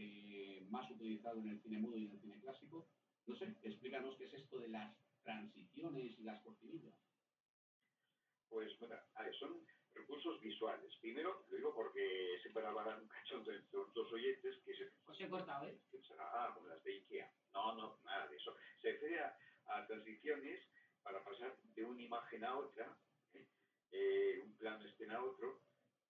[SPEAKER 2] más utilizado en el cine mudo y en el cine clásico. No sé, explícanos qué es esto de las transiciones y las cortinillas.
[SPEAKER 3] Pues bueno, son recursos visuales. Primero, lo digo porque siempre hablarán un cachón de los oyentes que
[SPEAKER 4] se he cortado, ¿eh?
[SPEAKER 3] Como las de IKEA. No, nada de eso. Se refiere a transiciones para pasar de una imagen a otra, un plano escena a otro,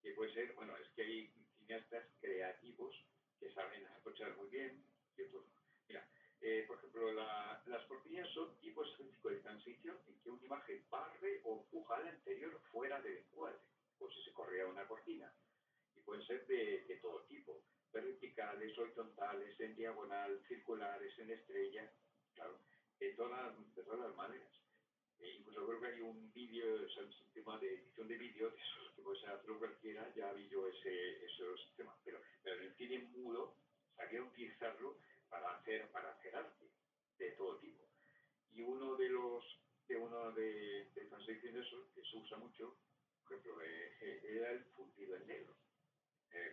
[SPEAKER 3] que puede ser, bueno, es que hay cineastas creativos que saben aprovechar muy bien, ciertos. Mira, por ejemplo, las cortinillas son tipos específicos de transición en que una imagen barre o empuja al anterior fuera del encuadre, por si se corría una cortina. Y pueden ser de todo tipo, verticales, horizontales, en diagonal, circulares, en estrella, claro, de todas las maneras. Incluso creo que hay un vídeo, o sea, un sistema de edición de vídeo, de esos que puede hacerlo cualquiera, ya vi yo ese sistema. Pero en el cine mudo sabía utilizarlo para hacer arte de todo tipo. Y uno de transiciones que se usa mucho, por ejemplo, era el fundido en negro.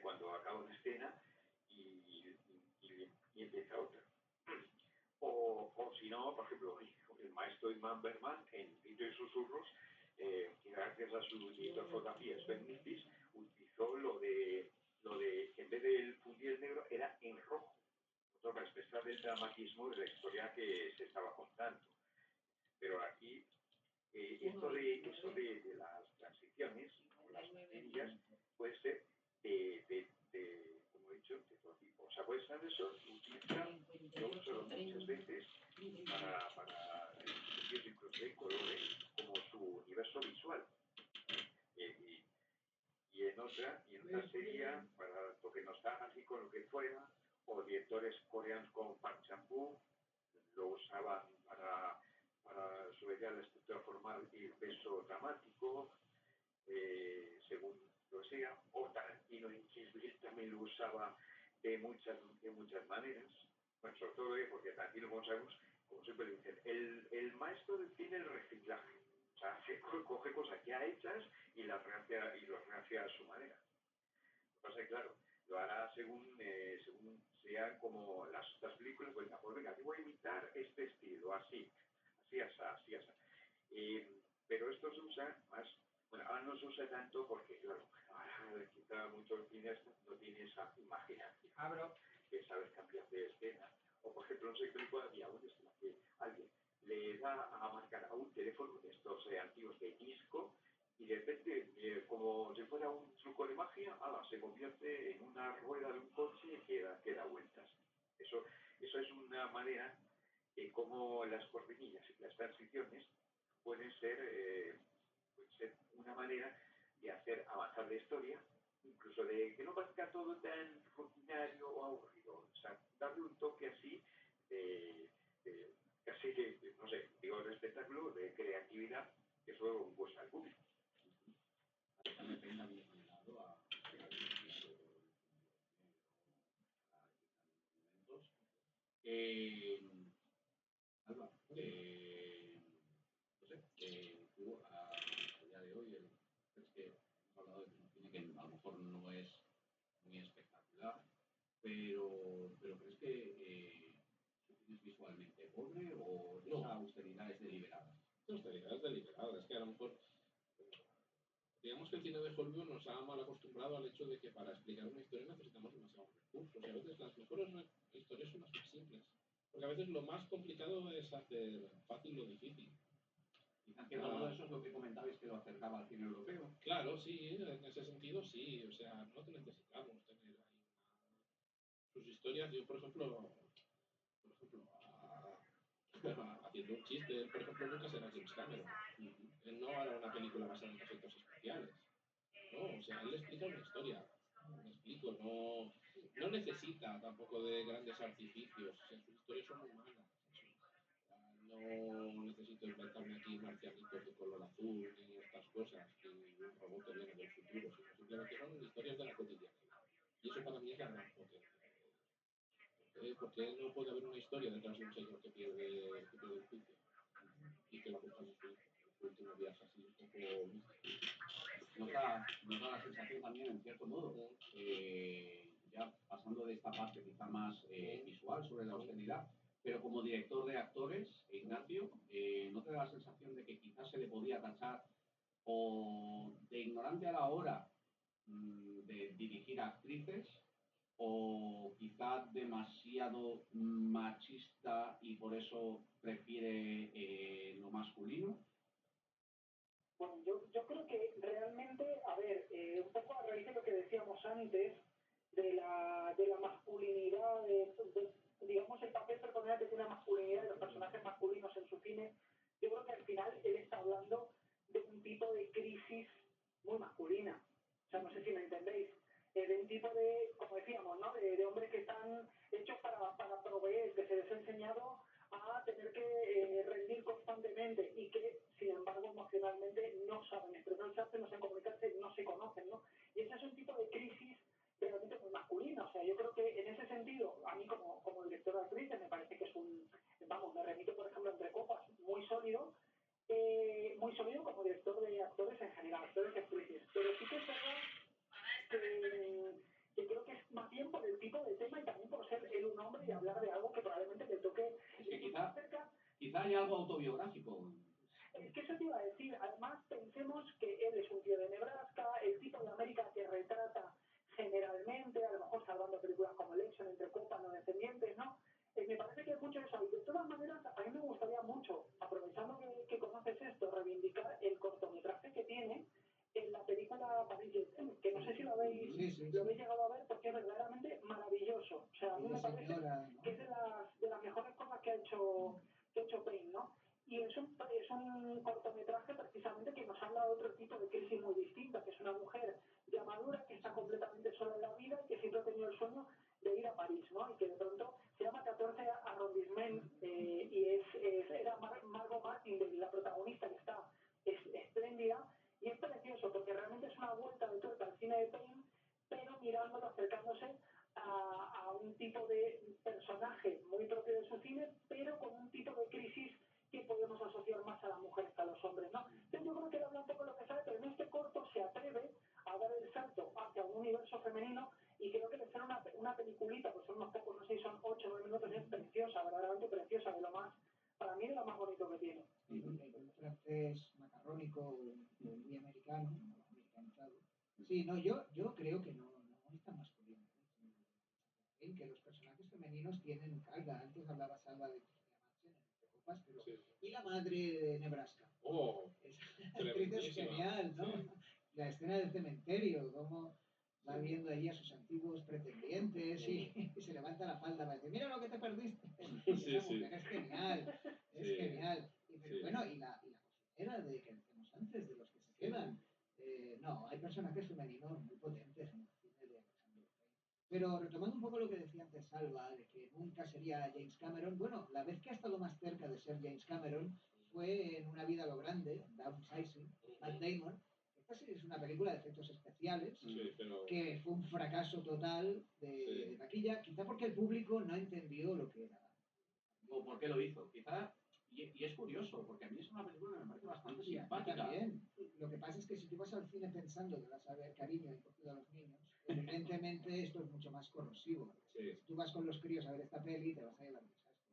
[SPEAKER 3] Cuando acaba una escena y empieza otra. O si no, por ejemplo, el maestro Imán Berman en Grito y Susurros, que gracias a su director de fotografía Sven Nykvist, utilizó lo de que en vez del fundido en negro era en rojo, para expresar el dramatismo de la historia que se estaba contando. Pero aquí, eso de las transiciones, o las cortinillas, puede ser como he dicho, de todo tipo. O sea, puede ser eso, yo uso muchas veces para sitios incluso de colores, como su universo visual. Y en otra sería para toque nostálgico, lo que fuera, o directores coreanos como Park Chan-wook lo usaban para subrayar la estructura formal y el peso dramático, según lo que sea, o Tarantino en Kill Bill también lo usaba de muchas maneras. Bueno, sobre todo porque Tarantino, como sabemos, como siempre dicen, el maestro del cine es el reciclaje. O sea, coge cosas ya hechas y los rehace a su manera. Lo que pasa es que, claro, lo hará según sean como las otras películas, pues venga, yo voy a imitar este estilo, así. Pero esto se usa más, bueno, ahora no se usa tanto porque, claro, ahora quizá muchos cineastas no tienen esa imaginación, que sabes cambiar de escena. O, por ejemplo, no sé qué película había una escena que alguien le da a marcar a un teléfono de estos antiguos de disco y de repente, como si fuera un truco de magia, se convierte en una rueda de un coche que da vueltas. Eso es una manera como las cortinillas y las transiciones pueden ser una manera de hacer avanzar la historia, incluso de que no parezca todo tan rutinario o aburrido. O sea, darle un toque así casi de, no sé, digo, de espectáculo, de creatividad, que eso gusta al público.
[SPEAKER 2] Alba, no sé, tú a día de hoy, es que hemos hablado de un cine que a lo mejor no es muy espectacular, pero ¿crees que su cine es visualmente pobre o esa austeridad es deliberada?
[SPEAKER 1] La austeridad es deliberada, es que a lo mejor, digamos que el cine de Hollywood nos ha mal acostumbrado al hecho de que para explicar una historia necesitamos demasiados recursos y a veces las mejores historias son las más simples. Porque a veces lo más complicado es hacer fácil lo difícil.
[SPEAKER 2] Quizás que todo eso es lo que comentabais que lo acercaba al cine europeo.
[SPEAKER 1] Claro, sí, en ese sentido sí. O sea, no necesitamos tener ahí sus historias. Yo, por ejemplo, haciendo un chiste, él, por ejemplo, nunca será James Cameron. Él no hará una película basada en efectos especiales. No, o sea, él le explica una historia. Me explico, no necesita tampoco de grandes artificios. O sea, sus historias son humanas. No necesito inventarme aquí marcianitos de color azul ni estas cosas, ni un robot que viene del futuro, sino simplemente son historias de la cotidianidad. Y eso para mí es la gran potencia. ¿Por qué no puede haber una historia detrás de un señor que pierde el juicio y que lo acompaña a su hijo en su último viaje así un poco místico?
[SPEAKER 2] Nos da la sensación también, en cierto modo, ya pasando de esta parte quizá más visual sobre la austeridad, pero como director de actores, Ignacio, ¿no te da la sensación de que quizás se le podía tachar o de ignorante a la hora de dirigir a actrices o quizá demasiado machista y por eso prefiere lo masculino?
[SPEAKER 6] Bueno, yo creo que realmente, a ver, un poco a raíz de lo que decíamos antes, de la masculinidad, digamos, el papel preponderante de una masculinidad de los personajes masculinos en su cine, yo creo que al final él está hablando de un tipo de crisis muy masculina. O sea, no sé si me entendéis. De un tipo de, como decíamos, ¿no? De hombres que están hechos para proveer, que se les ha enseñado a tener que rendir constantemente y que, sin embargo, emocionalmente no saben expresarse, no saben comunicarse, no se conocen, ¿no? Y ese es un tipo de crisis realmente muy masculina. O sea, yo creo que en ese sentido, a mí como director de actrices me parece que es vamos, me remito, por ejemplo, Entre Copas, muy sólido como director de actores en general, actores y actrices. Pero sí que es verdad que creo que es más bien por el tipo de tema y también por ser él un hombre y hablar de algo que probablemente le toque.
[SPEAKER 2] Es que quizá hay algo autobiográfico.
[SPEAKER 6] Es que eso te iba a decir. Además, pensemos que él es un tío de Nebraska, el tipo de América que retrata generalmente, a lo mejor salvando películas como Election, Entre Copas, No Descendientes, ¿no? Me parece que hay mucho de eso. Y de todas maneras, a mí me gustaría mucho, aprovechando que conoces esto, reivindicar el cortometraje que tiene en la película París Hilton, que no sé si lo habéis llegado a ver porque es verdaderamente maravilloso. O sea, a mí me parece que es de las mejores cosas que ha hecho Payne, ¿no? Y es un cortometraje precisamente que nos habla de otro tipo de crisis muy distinta, que es una mujer ya madura que está completamente sola en la vida y que siempre ha tenido el sueño de ir a París, ¿no? Y que de pronto se llama 14 Arrondissement y era Margot Martindale, la protagonista, que está espléndida y es precioso porque realmente es una vuelta de tuerca al cine de Payne, pero mirándolo, acercándose a un tipo de personaje muy propio de su cine, pero con un tipo de crisis que podemos asociar más a las mujeres que a los hombres, ¿no? Entonces yo creo que él habla un poco de lo que sabe, pero en este corto se atreve a dar el salto hacia un universo femenino y creo que de ser una peliculita, pues son unos pocos, no sé si son 8 o 9 minutos, es preciosa, verdaderamente preciosa, para mí de lo más bonito que tiene.
[SPEAKER 5] El francés macarrónico, muy americano, americanizado. Sí, no, yo creo que no es tan masculino. En que los personajes femeninos tienen carga. Antes hablaba Salva de Copas, pero
[SPEAKER 1] Sí.
[SPEAKER 5] y la madre de Nebraska. Esa actriz es genial, ¿no? Sí. La escena del cementerio, cómo va viendo allí a sus antiguos pretendientes y se levanta la falda para decir, mira lo que te perdiste. Esa mujer es genial, es genial. Pero bueno, y la cocinera de que decíamos antes, de los que se quedan. No, hay personajes femeninos muy potentes en el cine de Alexander Payne. Pero retomando un poco lo que decía antes Salva, de que nunca sería James Cameron, bueno, la vez que ha estado más cerca de ser James Cameron fue en Una vida a lo grande, Downsizing, Matt Damon. Esta sí es una película de efectos especiales, que fue un fracaso total de taquilla, quizá porque el público no entendió lo que era
[SPEAKER 2] o por qué lo hizo. Quizá, y es curioso, porque a mí es una película que me parece bastante
[SPEAKER 5] Sí, a mí
[SPEAKER 2] simpática.
[SPEAKER 5] también. Lo que pasa es que si tú vas al cine pensando que vas a ver cariño encogido a los niños, evidentemente esto es mucho más corrosivo.
[SPEAKER 1] Sí.
[SPEAKER 5] Si tú vas con los críos a ver esta peli, te vas a llevar un chasco.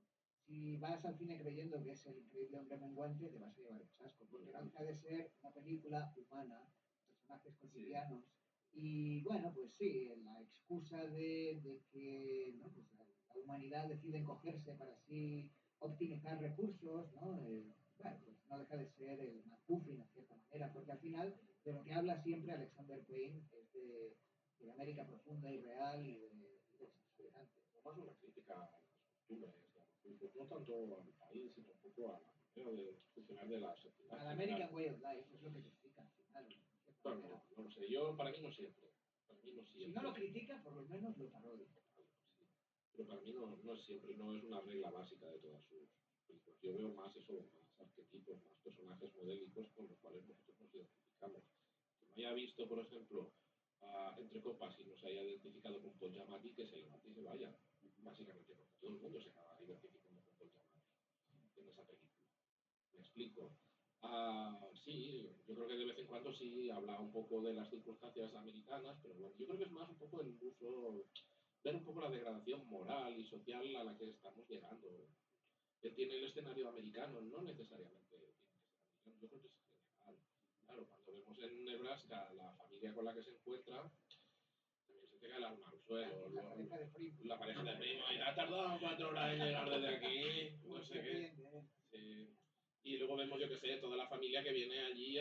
[SPEAKER 5] Si vas al cine creyendo que es el increíble hombre menguante, te vas a llevar un chasco, porque no deja de ser una película humana, personajes cotidianos. Y bueno, pues sí, la excusa de que ¿no? Pues la humanidad decide encogerse para así optimizar recursos, ¿no? Bueno, pues no deja de ser el McGuffin, de cierta manera, porque al final de lo que habla siempre Alexander Payne es de la América profunda y real y de sus habitantes.
[SPEAKER 1] Más una crítica a las costumbres, no tanto al país, sino un poco a la manera de funcionar de la sociedad.
[SPEAKER 5] Al American Way of Life es lo que critica al final.
[SPEAKER 1] Bueno, no lo sé, yo para mí no siempre. Para mí no siempre.
[SPEAKER 5] Si no lo critica, por lo menos lo parodia.
[SPEAKER 1] Sí. Pero para mí no es siempre, no es una regla básica de todas sus películas. Yo veo más eso, más arquetipos, más personajes modélicos con los cuales nosotros nos identificamos. Que no haya visto, por ejemplo, Entre Copas y nos haya identificado con Paul Giamatti, que se levante y se vaya. Básicamente, porque todo el mundo se acaba identificando con Paul Giamatti en esa película. ¿Me explico? Sí, yo creo que de vez en cuando sí habla un poco de las circunstancias americanas, pero bueno, yo creo que es más un poco el uso, ver un poco la degradación moral y social a la que estamos llegando. Que tiene el escenario americano, no necesariamente tiene que ser americano, yo creo que es general. Claro, cuando vemos en Nebraska la familia con la que se encuentra, también se te cae el alma al suelo. La pareja de primo, y ha tardado 4 horas en llegar desde aquí, no sé qué. Sí. Y luego vemos, yo qué sé, toda la familia que viene allí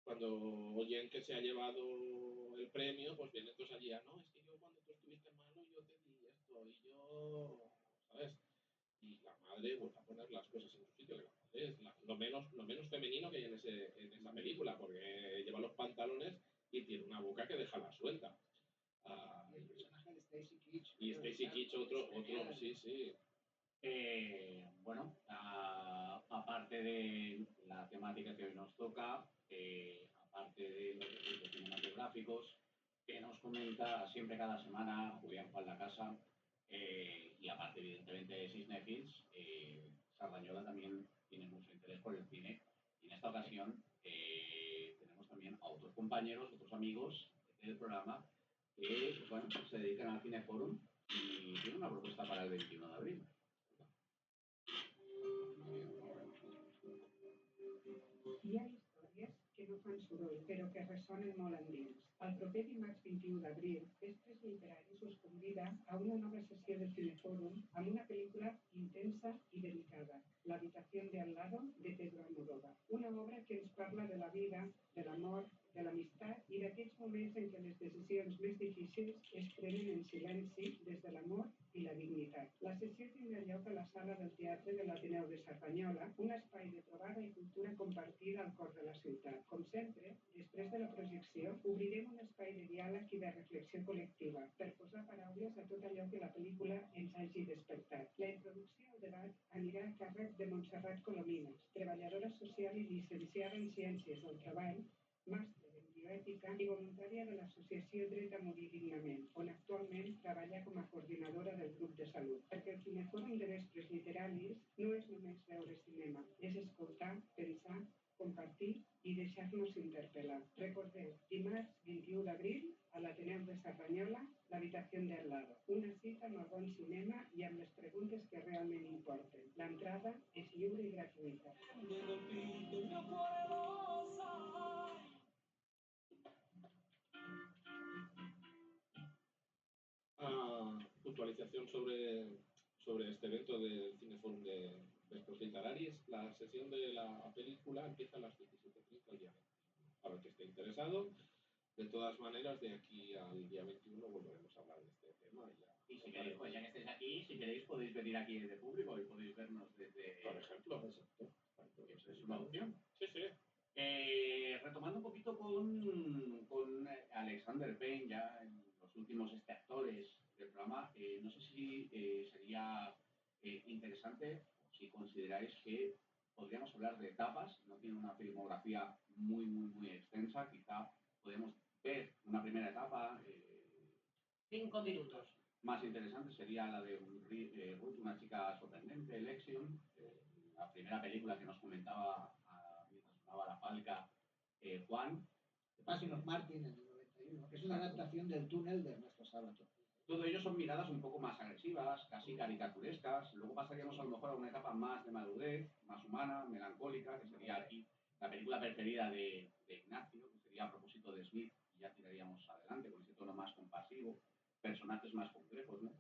[SPEAKER 1] cuando oyen que se ha llevado el premio, pues vienen todos allí no, es que yo cuando tú estuviste malo yo te di esto y yo, ¿sabes? Y la madre vuelve a poner las cosas en su sitio, que la madre es lo menos femenino que hay en esa película, porque lleva los pantalones y tiene una boca que deja la suelta.
[SPEAKER 5] Y el personaje de Stacy Keach.
[SPEAKER 1] Y Stacy Keach otro, sí.
[SPEAKER 2] Bueno, aparte de la temática que hoy nos toca, aparte de los recursos cinematográficos que nos comenta siempre cada semana Julián Juan la Casa, y aparte evidentemente de Cisnefields, Sardañola también tiene mucho interés por el cine. Y en esta ocasión tenemos también a otros compañeros, otros amigos del programa que bueno, se dedican al Cineforum y tienen una propuesta para el 21 de abril.
[SPEAKER 10] Hi ha històries que no fan soroll, però que ressonen molt endins. El proper dimarts 21 d'abril, Després Literaris us convida a una nova sessió de Cinefòrum amb una pel·lícula intensa i delicada, L'habitació de al lado, de Pedro Almodóvar. Una obra que ens parla de la vida, de l'amor, de l'amistat i d'aquells moments en què les decisions més difícils es prenen en silenci des de l'amor i la dignitat. La sessió tindrà lloc a la sala del Teatre de l'Ateneu de Cerdanyola, un espai de trobada i cultura compartida al cor de la ciutat. Com sempre, després de la projecció, obrirem un espai de diàleg i de reflexió col·lectiva per posar paraules a tot allò que la pel·lícula ens hagi despertat. La introducció al debat anirà a càrrec de Montserrat Colomines, treballadora social i llicenciada en Ciències del Treball, màster en bioètica i voluntària de l'associació Dret a Morir Dignament, on actualment treballa com a coordinadora del grup de salut. Perquè el Cinefòrum de Vespres Literaris no és només veure cinema, és escoltar, pensar, compartir i deixar-nos interpel·lar. Recordeu, dimarts 21 d'abril, a l'Ateneu de Cerdanyola, l'habitació de al lado. Una cita amb el bon cinema i amb les preguntes que realment importen. L'entrada és lliure i gratuïta.
[SPEAKER 1] Puntualización sobre este evento del Cineforum de Vespres Literaris. La sesión de la película empieza a las 17:30 el día 21. Para el que esté interesado, de todas maneras, de aquí al día 21 volveremos a hablar de este tema.
[SPEAKER 2] Y si queréis, pues ya que estéis aquí, si queréis podéis venir aquí desde público y podéis vernos desde...
[SPEAKER 1] Por ejemplo, exacto.
[SPEAKER 2] Eso es una opción.
[SPEAKER 1] Sí, sí.
[SPEAKER 2] Retomando un poquito con Alexander Payne, ya en los últimos actores del programa, no sé si sería interesante, si consideráis que podríamos hablar de etapas, no tiene una filmografía muy extensa, quizá podemos ver una primera etapa.
[SPEAKER 11] 5 minutos.
[SPEAKER 2] más interesante sería la de Ruth, una chica sorprendente, Election, la primera película que nos comentaba mientras sonaba la falca Juan.
[SPEAKER 5] The Passion of Martin en el 91, que es una adaptación del Túnel de Ernesto Sábato.
[SPEAKER 2] Todo ello son miradas un poco más agresivas, casi caricaturescas. Luego pasaríamos a lo mejor a una etapa más de madurez, más humana, melancólica, que sería aquí la película preferida de Ignacio, que sería A propósito de Smith, y ya tiraríamos adelante con ese tono más compasivo, personajes más complejos, ¿no?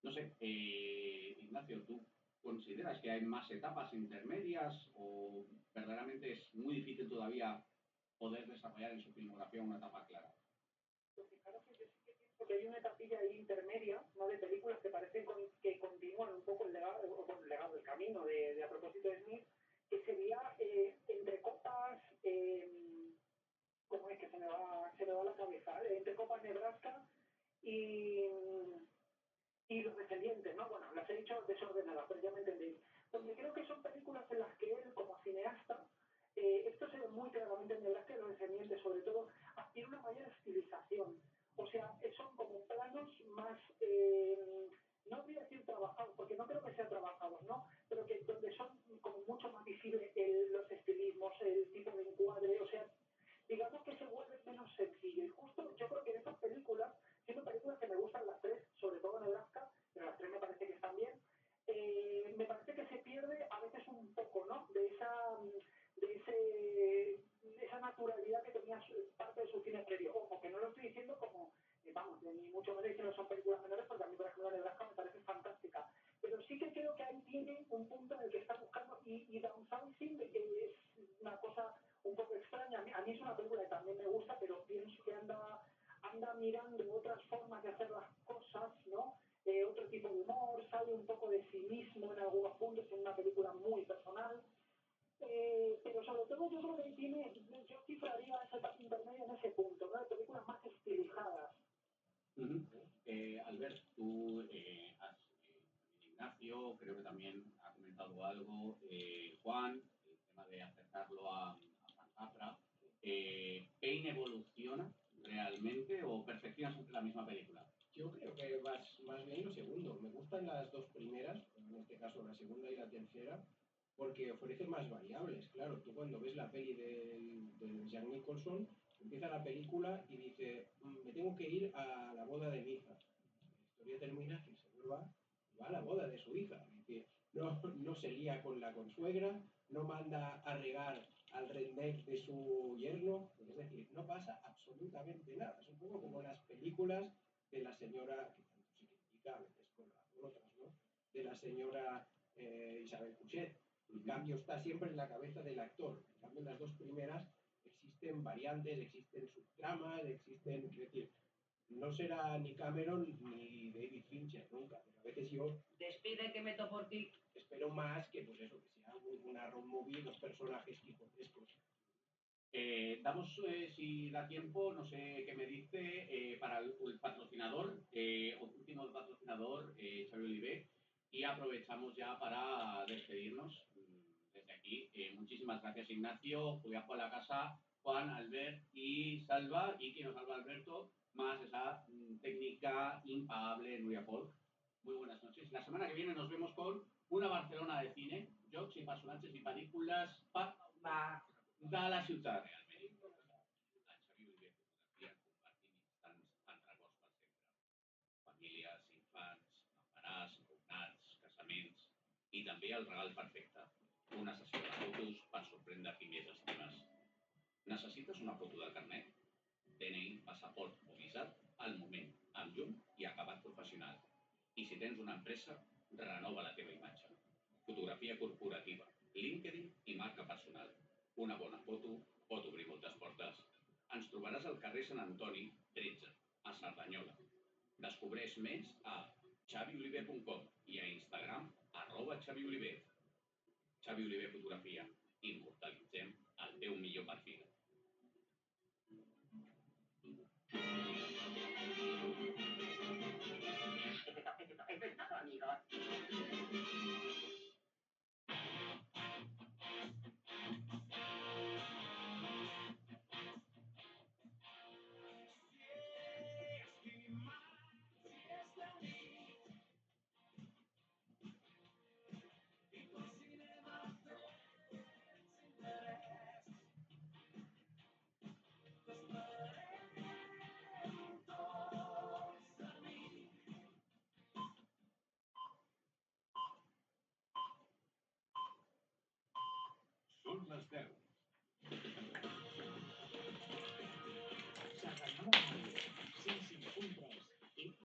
[SPEAKER 2] No sé, Ignacio, ¿tú consideras que hay más etapas intermedias o verdaderamente es muy difícil todavía poder desarrollar en su filmografía una etapa clara?
[SPEAKER 6] Pues fijaros que yo sí que pienso que hay una etapilla ahí intermedia, ¿no? De películas que parecen que continúan un poco el legado, el camino de A propósito de Smith, que sería Entre copas, ¿cómo es que se me va la cabeza? Entre copas, Nebraska y, y Los descendientes, ¿no? Bueno, las he dicho desordenadas, pero ya me entendéis. Porque creo que son películas en las que él, como cineasta, esto se ve muy claramente en Nebraska y Los descendientes, sobre todo, tiene una mayor estilización. O sea, son como planos más, no voy a decir trabajados, porque no creo que sean trabajados, ¿no? Pero que donde son como mucho más visibles los estilismos, el tipo de encuadre, o sea, digamos que se vuelve menos sencillo. Y justo yo creo que en esas películas, siendo películas que me gustan las tres, sobre todo Nebraska, pero las tres me parece que están bien, me parece que se pierde a veces un poco, ¿no? De esa naturalidad que tenía parte de su cine previo. Ojo, que no lo estoy diciendo como, vamos, ni mucho menos que no son películas menores, porque a mí, por ejemplo, Nebraska me parece fantástica. Pero sí que creo que ahí tiene un punto en el que está buscando, y Downsizing es una cosa un poco extraña. A mí es una película que también me gusta, pero pienso que anda mirando otras formas de hacer las cosas, ¿no? Otro tipo de humor, sale un poco de sí mismo en algunos puntos, en una película muy personal. Pero sobre todo yo creo que yo cifraría esa etapa intermedia en ese punto, ¿no? De películas más estilizadas.
[SPEAKER 2] Albert, tú Ignacio, creo que también ha comentado algo, Juan, el tema de acercarlo a Frank Capra. ¿Payne evoluciona realmente o perfecciona siempre la misma película?
[SPEAKER 7] Yo creo que más bien lo segundo. Me gustan las dos primeras, en este caso la segunda y la tercera, porque ofrece más variables. Claro, tú cuando ves la peli de Jack Nicholson, empieza la película y dice, me tengo que ir a la boda de mi hija. La historia termina que el señor va a la boda de su hija. Es decir, no se lía con la consuegra, no manda a regar al redneck de su yerno. Es decir, no pasa absolutamente nada. Es un poco como las películas de la señora, que tanto se critica a veces con razón, otras no, de la señora Isabel Couchet. El cambio está siempre en la cabeza del actor. En cambio, en las dos primeras existen variantes, existen subtramas, existen... Es decir, no será ni Cameron ni David Fincher nunca, pero a veces yo...
[SPEAKER 4] Despide que meto por ti.
[SPEAKER 7] Espero más que, pues eso, que sea una road movie, los personajes gigantescos.
[SPEAKER 2] Damos, si da tiempo, no sé qué me dice, para el patrocinador, último patrocinador, Xavi Oliver, y aprovechamos ya para despedirnos desde aquí. Muchísimas gracias, Ignacio, Julián por la casa, Juan, Albert y Salva, y quien nos salva Alberto, más esa técnica impagable Nuria Folk. Muy buenas noches. La semana que viene nos vemos con una Barcelona de cine, jocs i personatges i pel·lícules de la ciutat. Realment important. En Xavi Oliver Fotografia compartim instants tan records per sempre. Famílies, infants, embaràs, nounats, casaments i també el regal perfecte. Una sessió de fotos per sorprendre qui més estimes. Necessites una foto del carnet? DNI, passaport o visat? Al moment, amb llum i acabat professional. I si tens una empresa, renova la teva imatge. Fotografia corporativa, LinkedIn i marca personal. Una bona foto pot obrir moltes portes. Ens trobaràs al carrer Sant Antoni, 13, a Cerdanyola. Descobreix més a xavioliver.com i a Instagram @xavioliver. Xavi Oliver Fotografia. Immortalitzem el teu millor perfil.
[SPEAKER 4] Empezado, amigos.
[SPEAKER 11] Fiesta y más, fiesta y
[SPEAKER 2] els peus.